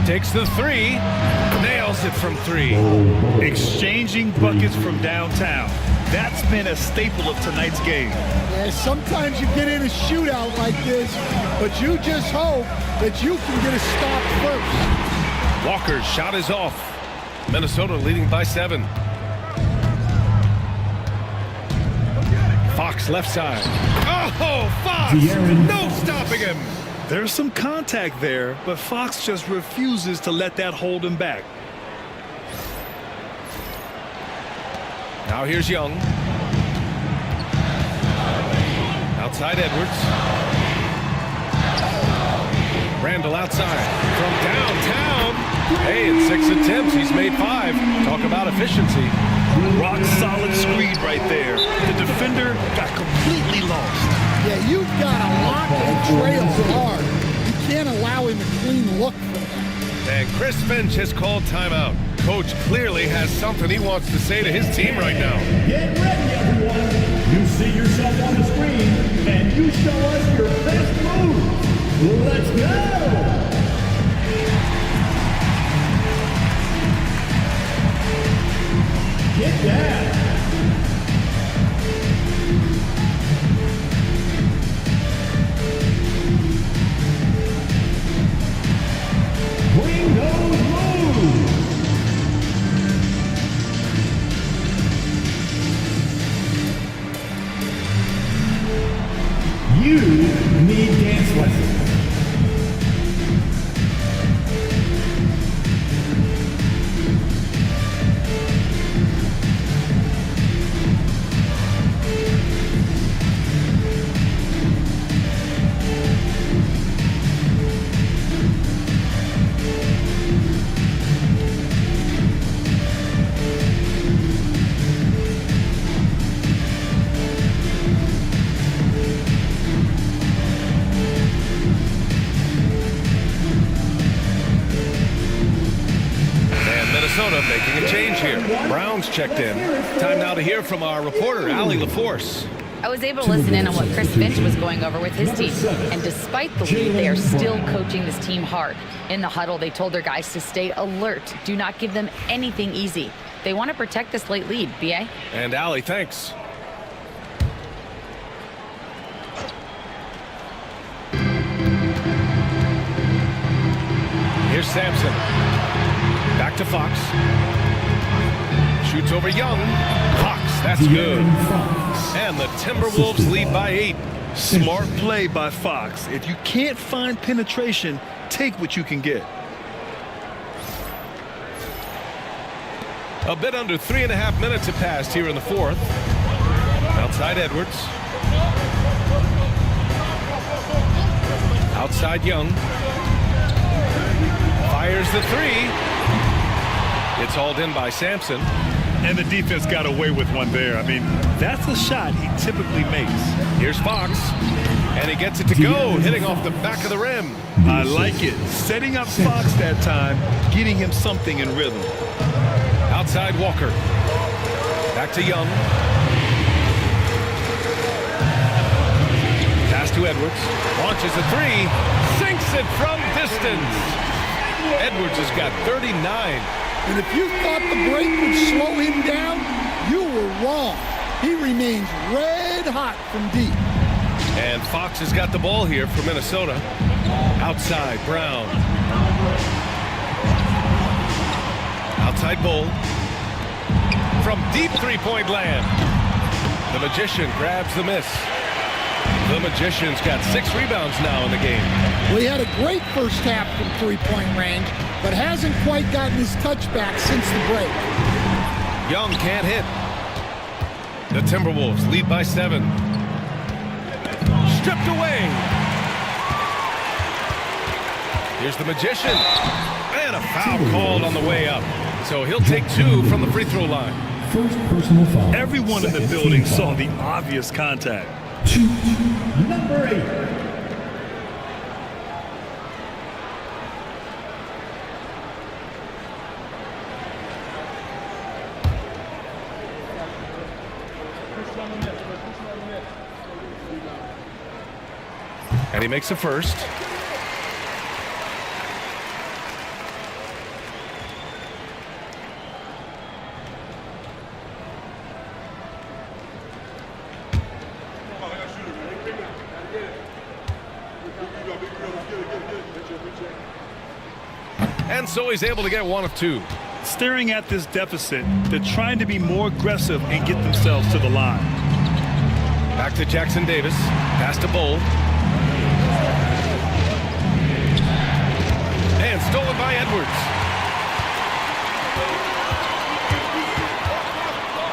Takes the 3. Nails it from 3. Exchanging buckets from downtown. That's been a staple of tonight's game. Yeah, sometimes you get in a shootout like this, but you just hope that you can get a stop first. Walker's shot is off. Minnesota leading by 7. Fox left side. Oh, Fox! No stopping him! There's some contact there, but Fox just refuses to let that hold him back. Now here's Young. Outside Edwards. Randall outside. From downtown. Hey, in 6 attempts, he's made 5. Talk about efficiency. Rock solid screen right there. The defender got completely lost. Yeah, you've got to lock and trail hard. You can't allow him a clean look for that. And Chris Finch has called timeout. Coach clearly has something he wants to say to his team right now. Get ready, everyone. You see yourself on the screen, and you show us your best move. Let's go. Get down. Bring those moves. You need dance lessons. making a change here. Brown's checked in. Time now to hear from our reporter, Allie LaForce. I was able to listen in on what Chris Finch was going over with his team. And despite the lead, they are still coaching this team hard. In the huddle, they told their guys to stay alert. Do not give them anything easy. They want to protect this late lead, B.A. And Allie, thanks. Here's Sampson. Back to Fox. Shoots over Young. Fox, that's good. And the Timberwolves lead by 8. Smart play by Fox. If you can't find penetration, take what you can get. A bit under 3.5 minutes have passed here in the fourth. Outside Edwards. Outside Young. Fires the three. It's hauled in by Sampson. And the defense got away with one there. I mean, that's a shot he typically makes. Here's Fox. And he gets it to go, hitting off the back of the rim. I like it. Setting up Fox that time, getting him something in rhythm. Outside Walker. Back to Young. Pass to Edwards. Launches a three. Sinks it from distance. Edwards has got 39. And if you thought the break would slow him down, you were wrong. He remains red hot from deep. And Fox has got the ball here for Minnesota. Outside, Brown. Outside Bull. From deep three-point land. The Magician grabs the miss. The Magician's got 6 rebounds now in the game. Well, he had a great first half from three-point range, but hasn't quite gotten his touchback since the break. Young can't hit. The Timberwolves lead by 7. Stripped away. Here's the Magician. And a foul called on the way up. So he'll take 2 from the free throw line. First personal foul. Everyone in the building saw the obvious contact. Number 8. And he makes a first. And so he's able to get 1 of 2. Staring at this deficit, they're trying to be more aggressive and get themselves to the line. Back to Jackson Davis. Pass to Bull. And stolen by Edwards.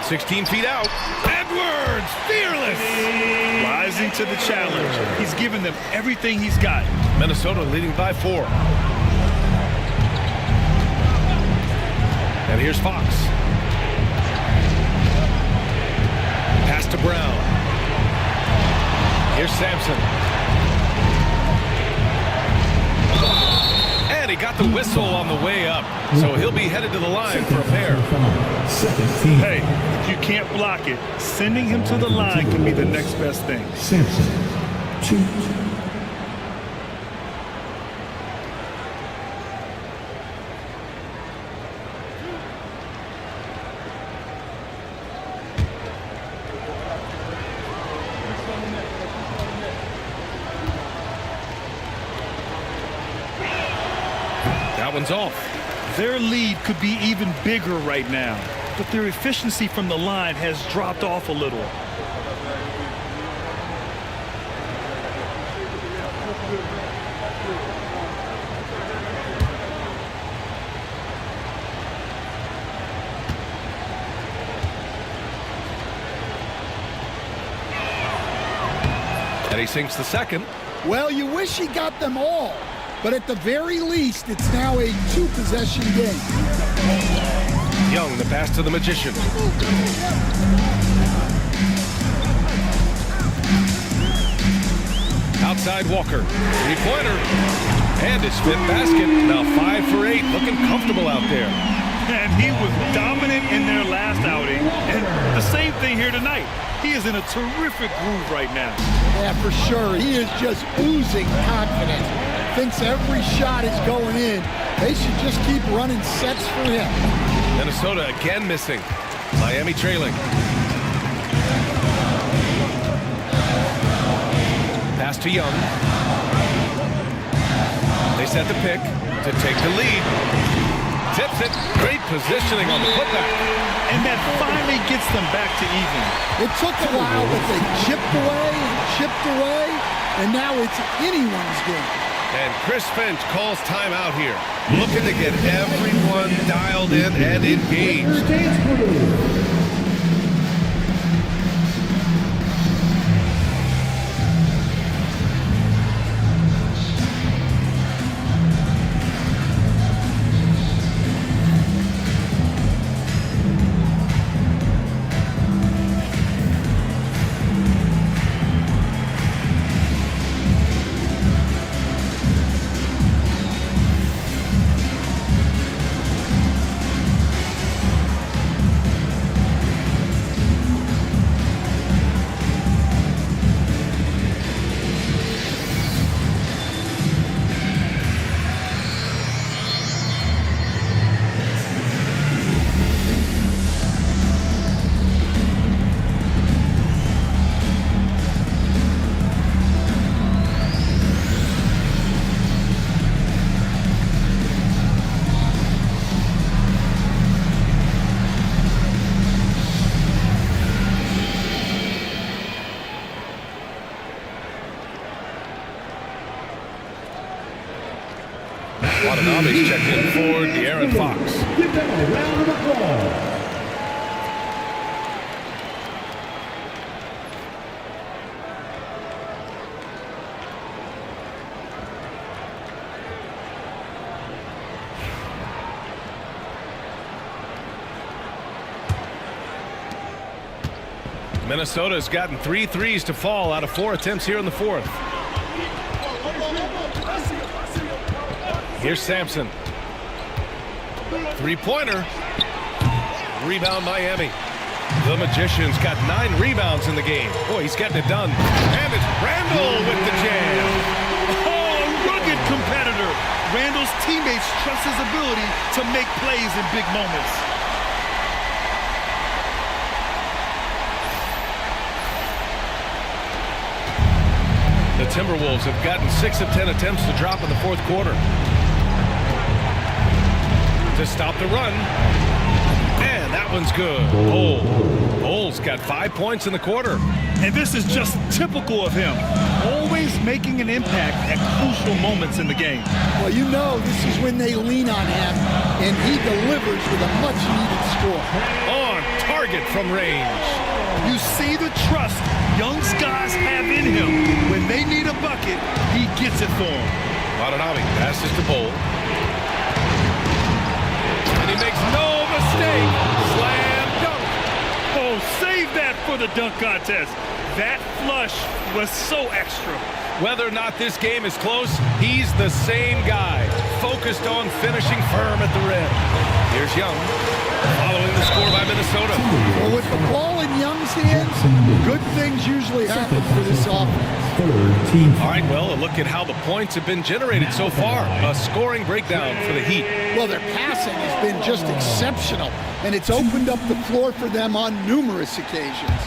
16 feet out. Edwards, fearless. Rising to the challenge. He's given them everything he's got. Minnesota leading by 4. And here's Fox. Pass to Brown. Here's Sampson. And he got the whistle on the way up. So he'll be headed to the line for a pair. Hey, if you can't block it, sending him to the line can be the next best thing. Sampson. 2. That one's off. Their lead could be even bigger right now, but their efficiency from the line has dropped off a little. And he sinks the second. Well, you wish he got them all, but at the very least, it's now a 2-possession game. Young, the pass to the Magician. Outside Walker. 3-pointer. And his 5th basket. Now 5 for 8. Looking comfortable out there. And he was dominant in their last outing. And the same thing here tonight. He is in a terrific groove right now. Yeah, for sure. He is just oozing confidence. Thinks every shot is going in. They should just keep running sets for him. Minnesota again missing. Miami trailing. Pass to Young. They set the pick to take the lead. Tips it. Great positioning on the putback. And that finally gets them back to even. It took a while, but they chipped away, and now it's anyone's game. And Chris Finch calls timeout here. Looking to get everyone dialed in and engaged. Watanabe's checked in for De'Aaron Fox. Give them a round of applause. Minnesota's gotten 3 threes to fall out of 4 attempts here in the fourth. Here's Sampson. Three-pointer. Rebound Miami. The Magician's got 9 rebounds in the game. Boy, he's getting it done. And it's Randall with the jam. Oh, rugged competitor. Randall's teammates trust his ability to make plays in big moments. The Timberwolves have gotten 6 of 10 attempts to drop in the fourth quarter. To stop the run. And that one's good. Bull's got 5 points in the quarter. And this is just typical of him. Always making an impact at crucial moments in the game. Well, you know this is when they lean on him, and he delivers with a much-needed score. On target from range. You see the trust young guys have in him. When they need a bucket, he gets it for them. Watanabe passes to Bull. And he makes no mistake. Slam dunk. Oh, save that for the dunk contest. That flush was so extra. Whether or not this game is close, he's the same guy. Focused on finishing firm at the rim. Here's Young. Following the score by Minnesota. Well, with the ball in Young's hands, good things usually happen for this offense. All right, well, a look at how the points have been generated so far. A scoring breakdown for the Heat. Well, their passing has been just exceptional, and it's opened up the floor for them on numerous occasions.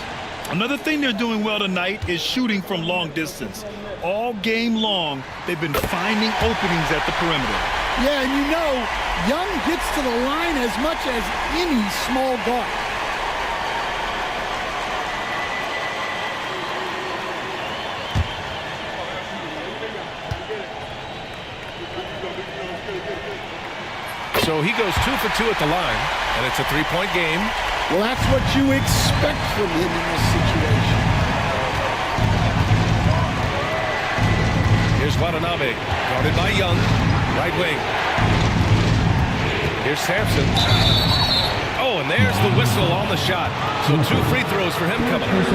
Another thing they're doing well tonight is shooting from long distance. All game long, they've been finding openings at the perimeter. Yeah, and you know, Young gets to the line as much as any small guard. So he goes 2 for 2 at the line, and it's a 3-point game. Well, that's what you expect from him in this situation. Here's Watanabe, guarded by Young, right wing. Here's Sampson. Oh, and there's the whistle on the shot. So 2 free throws for him coming up.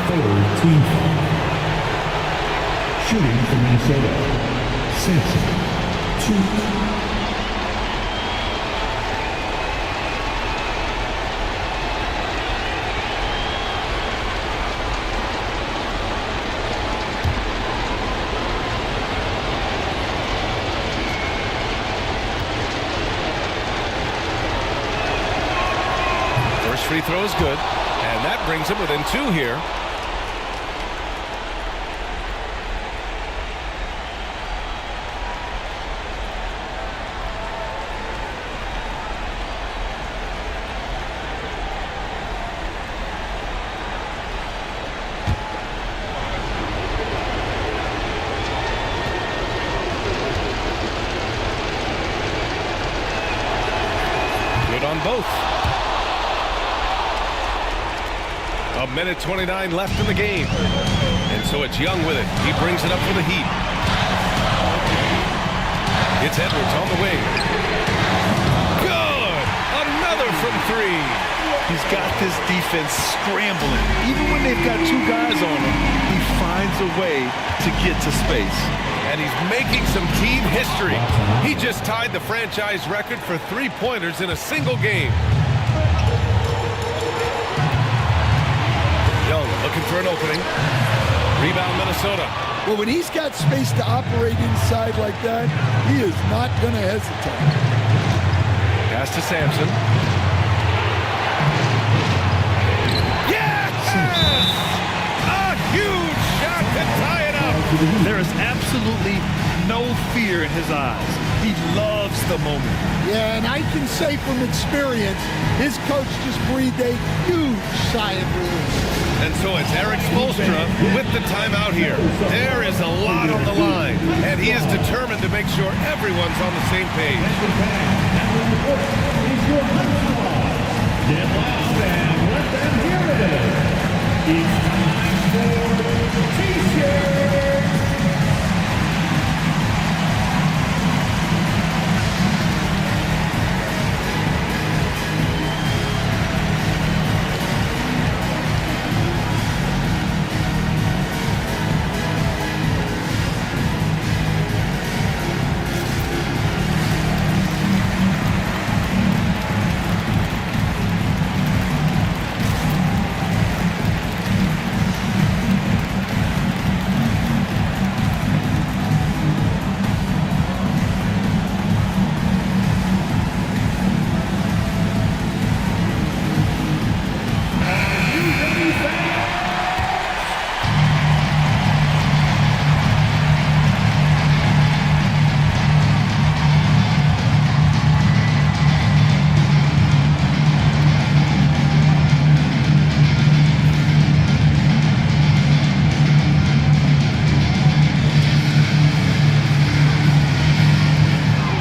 Forward team foul. Shooting for Minnesota. Sampson. 2. free throw is good, and that brings him within 2 here. On both. A minute 29 left in the game. And so it's Young with it. He brings it up for the Heat. It's Edwards on the wing. Good! Another from 3. He's got this defense scrambling. Even when they've got 2 guys on him, he finds a way to get to space. And he's making some team history. He just tied the franchise record for 3-pointers in a single game. Young looking for an opening. Rebound Minnesota. Well, when he's got space to operate inside like that, he is not going to hesitate. Pass to Sampson. Yes! A huge shot to tie it up. There is absolutely no fear in his eyes. He loves the moment. Yeah, and I can say from experience, his coach just breathed a huge sigh of relief. And so it's Eric Spoelstra with the timeout here. There is a lot on the line, and he is determined to make sure everyone's on the same page. Get loud and let them hear it. It's time for T-shirts.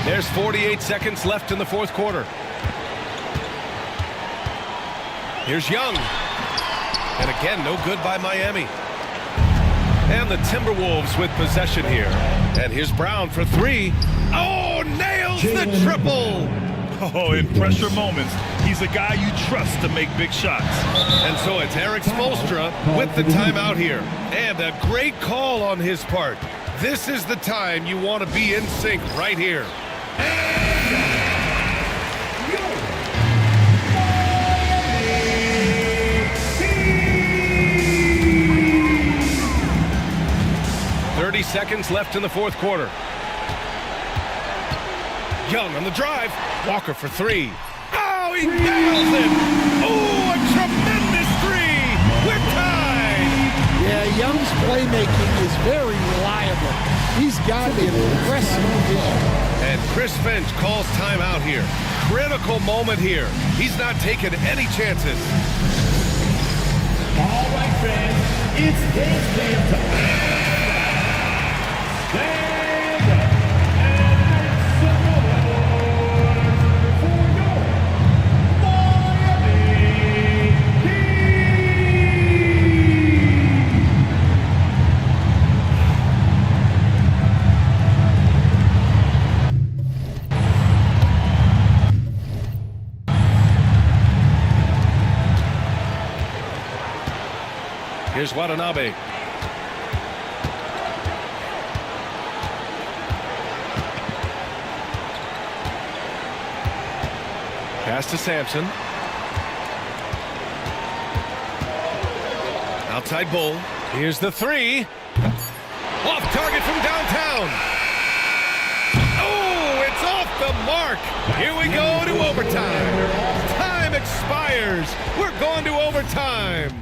There's 48 seconds left in the fourth quarter. Here's Young. And again, no good by Miami. And the Timberwolves with possession here. And here's Brown for 3. Oh, nails the triple! Oh, in pressure moments, he's a guy you trust to make big shots. And so it's Eric Spoelstra with the timeout here. And a great call on his part. This is the time you want to be in sync right here. 30 seconds left in the fourth quarter. Young on the drive. Walker for 3. Oh, he nails it! Oh, a tremendous 3! We're tied! Yeah, Young's playmaking is very reliable. He's got the impressive vision. And Chris Finch calls timeout here. Critical moment here. He's not taking any chances. All right, fans, it's game time. Stand up and make some noise for your Miami Heat. Here's Watanabe. Pass to Sampson. Outside Bull. Here's the 3. Off target from downtown. Oh, it's off the mark. Here we go to overtime. Time expires. We're going to overtime.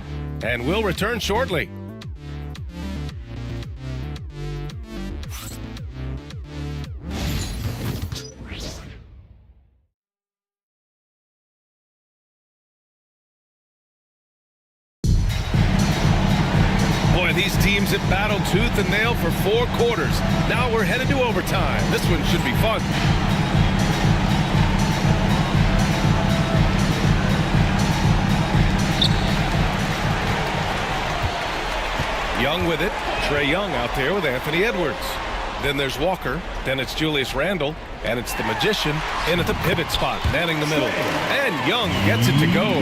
And we'll return shortly. Boy, these teams have battled tooth and nail for 4 quarters. Now we're headed to overtime. This one should be fun. Young with it. Trae Young out there with Anthony Edwards. Then there's Walker. Then it's Julius Randle. And it's the Magician in at the pivot spot, manning the middle. And Young gets it to go.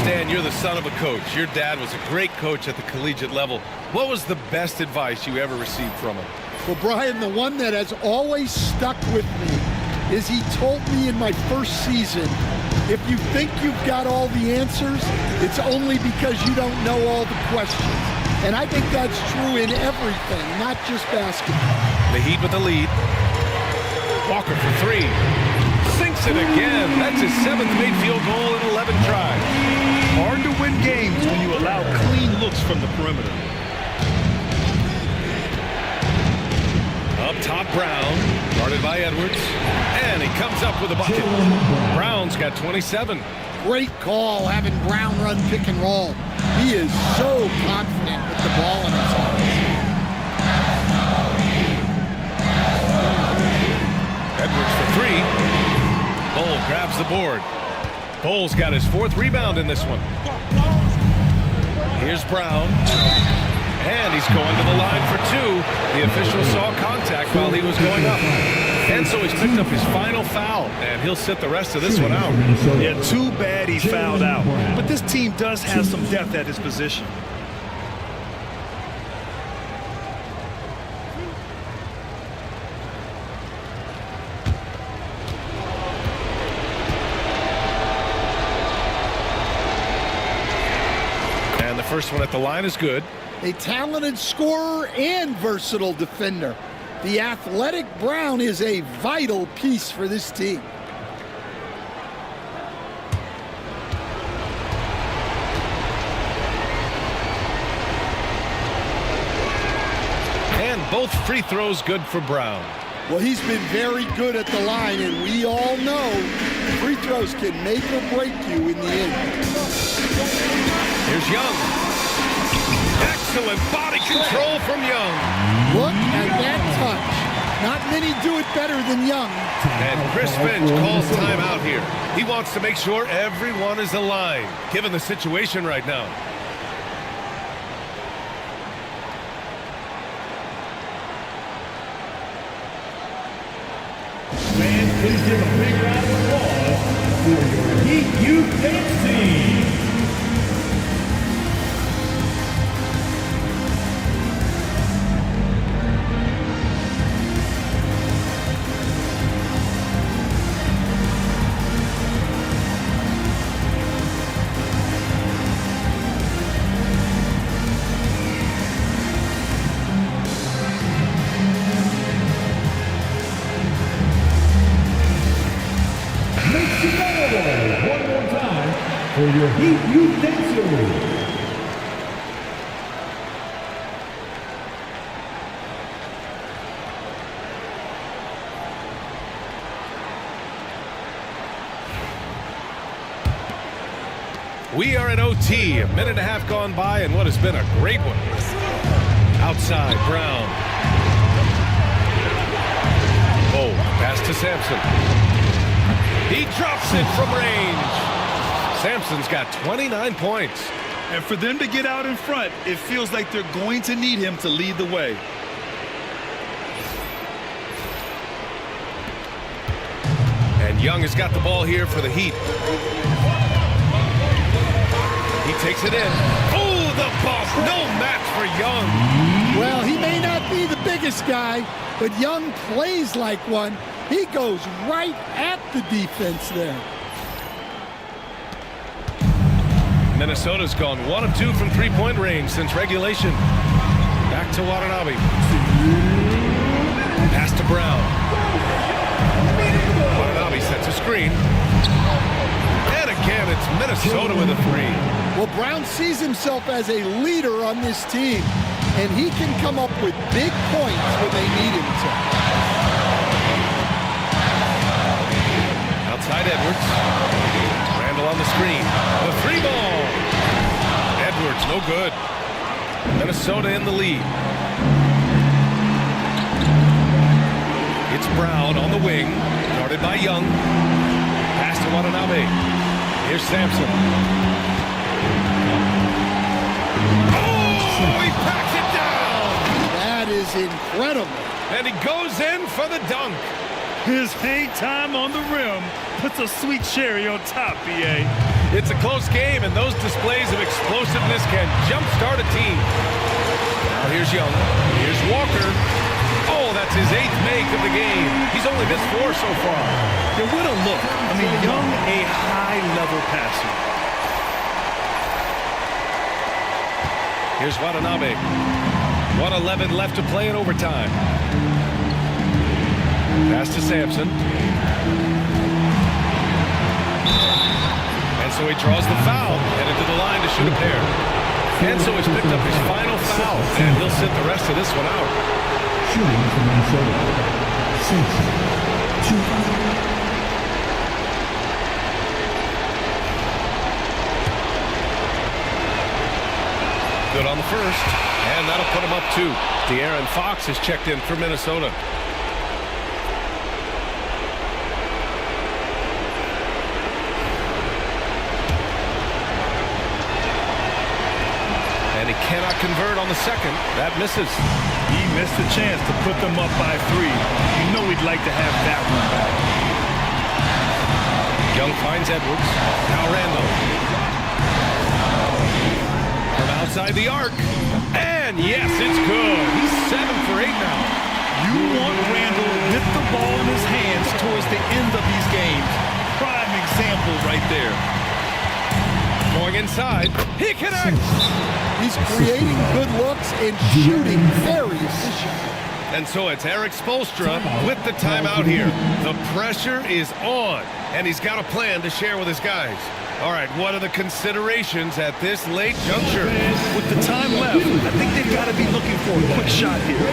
Stan, you're the son of a coach. Your dad was a great coach at the collegiate level. What was the best advice you ever received from him? Well, Brian, the one that has always stuck with me is he told me in my first season, if you think you've got all the answers, it's only because you don't know all the questions. And I think that's true in everything, not just basketball. The Heat with the lead. Walker for 3. Sinks it again. That's his 7th made field goal in 11 tries. Hard to win games when you allow clean looks from the perimeter. Up top, Brown. Guarded by Edwards. And he comes up with a bucket. Brown's got 27. Great call having Brown run pick and roll. He is so confident with the ball in his hands. Edwards for 3. Bull grabs the board. Bull's got his 4th rebound in this one. Here's Brown. And he's going to the line for 2. The official saw contact while he was going up. And so he's picked up his final foul, and he'll sit the rest of this one out. Yeah, too bad he fouled out. But this team does have some depth at his position. And the first one at the line is good. A talented scorer and versatile defender. The athletic Brown is a vital piece for this team. And both free throws good for Brown. Well, he's been very good at the line, and we all know free throws can make or break you in the end. Here's Young. Excellent body control from Young. Look at that touch. Not many do it better than Young. And Chris Finch calls timeout here. He wants to make sure everyone is aligned, given the situation right now. Fans, please give a big round of applause for your Heat Youth Dance Team. One more time for your Heat Youth Dancers. We are in OT, a minute and a half gone by, and what has been a great one. Outside, Brown. Oh, pass to Sampson. He drops it from range. Sampson's got 29 points. And for them to get out in front, it feels like they're going to need him to lead the way. And Young has got the ball here for the Heat. He takes it in. Oh, the bump. No match for Young. Well, he may not be the biggest guy, but Young plays like one. He goes right at the defense there. Minnesota's gone 1 of 2 from three-point range since regulation. Back to Watanabe. Pass to Brown. Watanabe sets a screen. And again, it's Minnesota with a three. Well, Brown sees himself as a leader on this team, and he can come up with big points when they need him to. Outside Edwards. Randall on the screen. The three ball. Edwards, no good. Minnesota in the lead. It's Brown on the wing. Guarded by Young. Pass to Watanabe. Here's Sampson. Oh, he packs it down! That is incredible. And he goes in for the dunk. His hang time on the rim puts a sweet cherry on top, B.A. It's a close game, and those displays of explosiveness can jumpstart a team. Now here's Young. Here's Walker. Oh, that's his 8th make of the game. He's only missed 4 so far. Yeah, what a look. I mean, Young, a high-level passer. Here's Watanabe. 1:11 left to play in overtime. Pass to Sampson. And so he draws the foul, headed to the line to shoot a pair. And so he's picked up his final foul, and he'll sit the rest of this one out. Shooting for Minnesota. 6-2. Good on the first, and that'll put him up 2. De'Aaron Fox has checked in for Minnesota. And he cannot convert on the second. That misses. He missed a chance to put them up by 3. You know he'd like to have that one back. Young finds Edwards. Now Randall. From outside the arc. And yes, it's good. He's 7 for 8 now. You want Randall with the ball in his hands towards the end of these games. Prime example right there. Going inside. He connects. He's creating good looks and shooting very efficient. And so it's Eric Spoelstra with the timeout here. The pressure is on, and he's got a plan to share with his guys. All right, what are the considerations at this late juncture? With the time left, I think they've got to be looking for a quick shot here.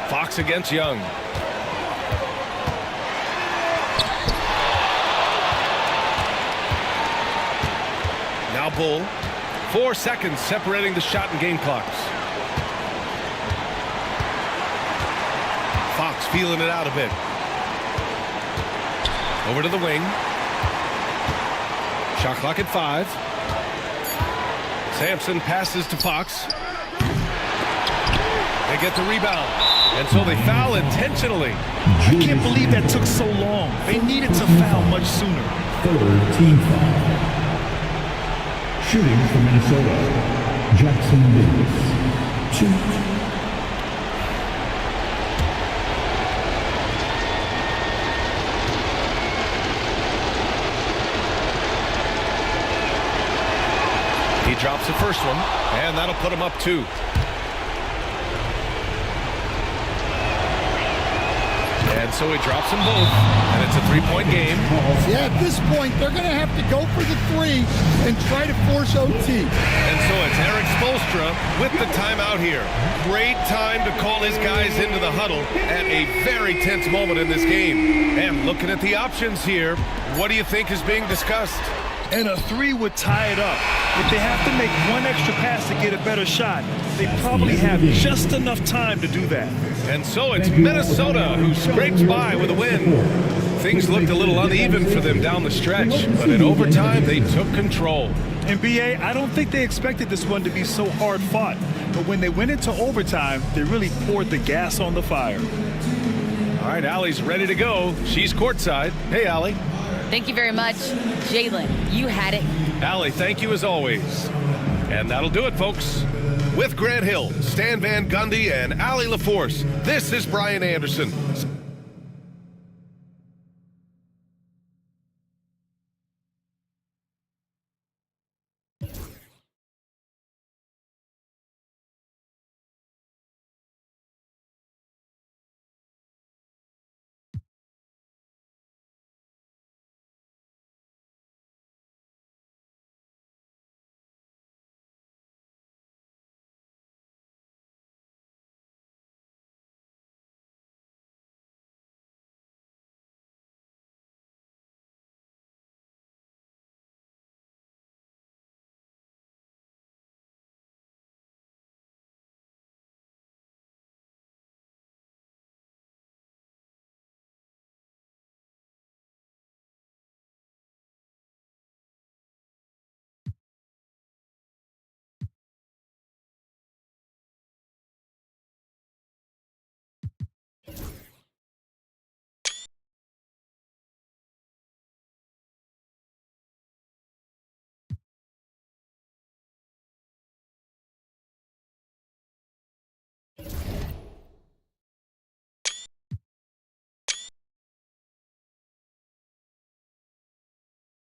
Fox against Young. Now Bull. 4 seconds separating the shot and game clocks. Fox feeling it out a bit. Over to the wing. Shot clock at 5. Sampson passes to Fox. They get the rebound. And so they foul intentionally. I can't believe that took so long. They needed to foul much sooner. 3rd team foul. Shooting for Minnesota. Jackson Davis. 2. He drops the first one, and that'll put him up 2. And so he drops them both, and it's a 3-point game. Yeah, at this point, they're going to have to go for the 3 and try to force OT. And so it's Eric Spoelstra with the timeout here. Great time to call his guys into the huddle at a very tense moment in this game. And looking at the options here, what do you think is being discussed? And a 3 would tie it up. If they have to make one extra pass to get a better shot, they probably have just enough time to do that. And so it's Minnesota who scrapes by with a win. Things looked a little uneven for them down the stretch, but in overtime, they took control. And B.A., I don't think they expected this one to be so hard fought. But when they went into overtime, they really poured the gas on the fire. All right, Allie's ready to go. She's courtside. Hey, Allie. Thank you very much. Jalen, you had it. Allie, thank you as always. And that'll do it, folks. With Grant Hill, Stan Van Gundy, and Allie LaForce, this is Brian Anderson.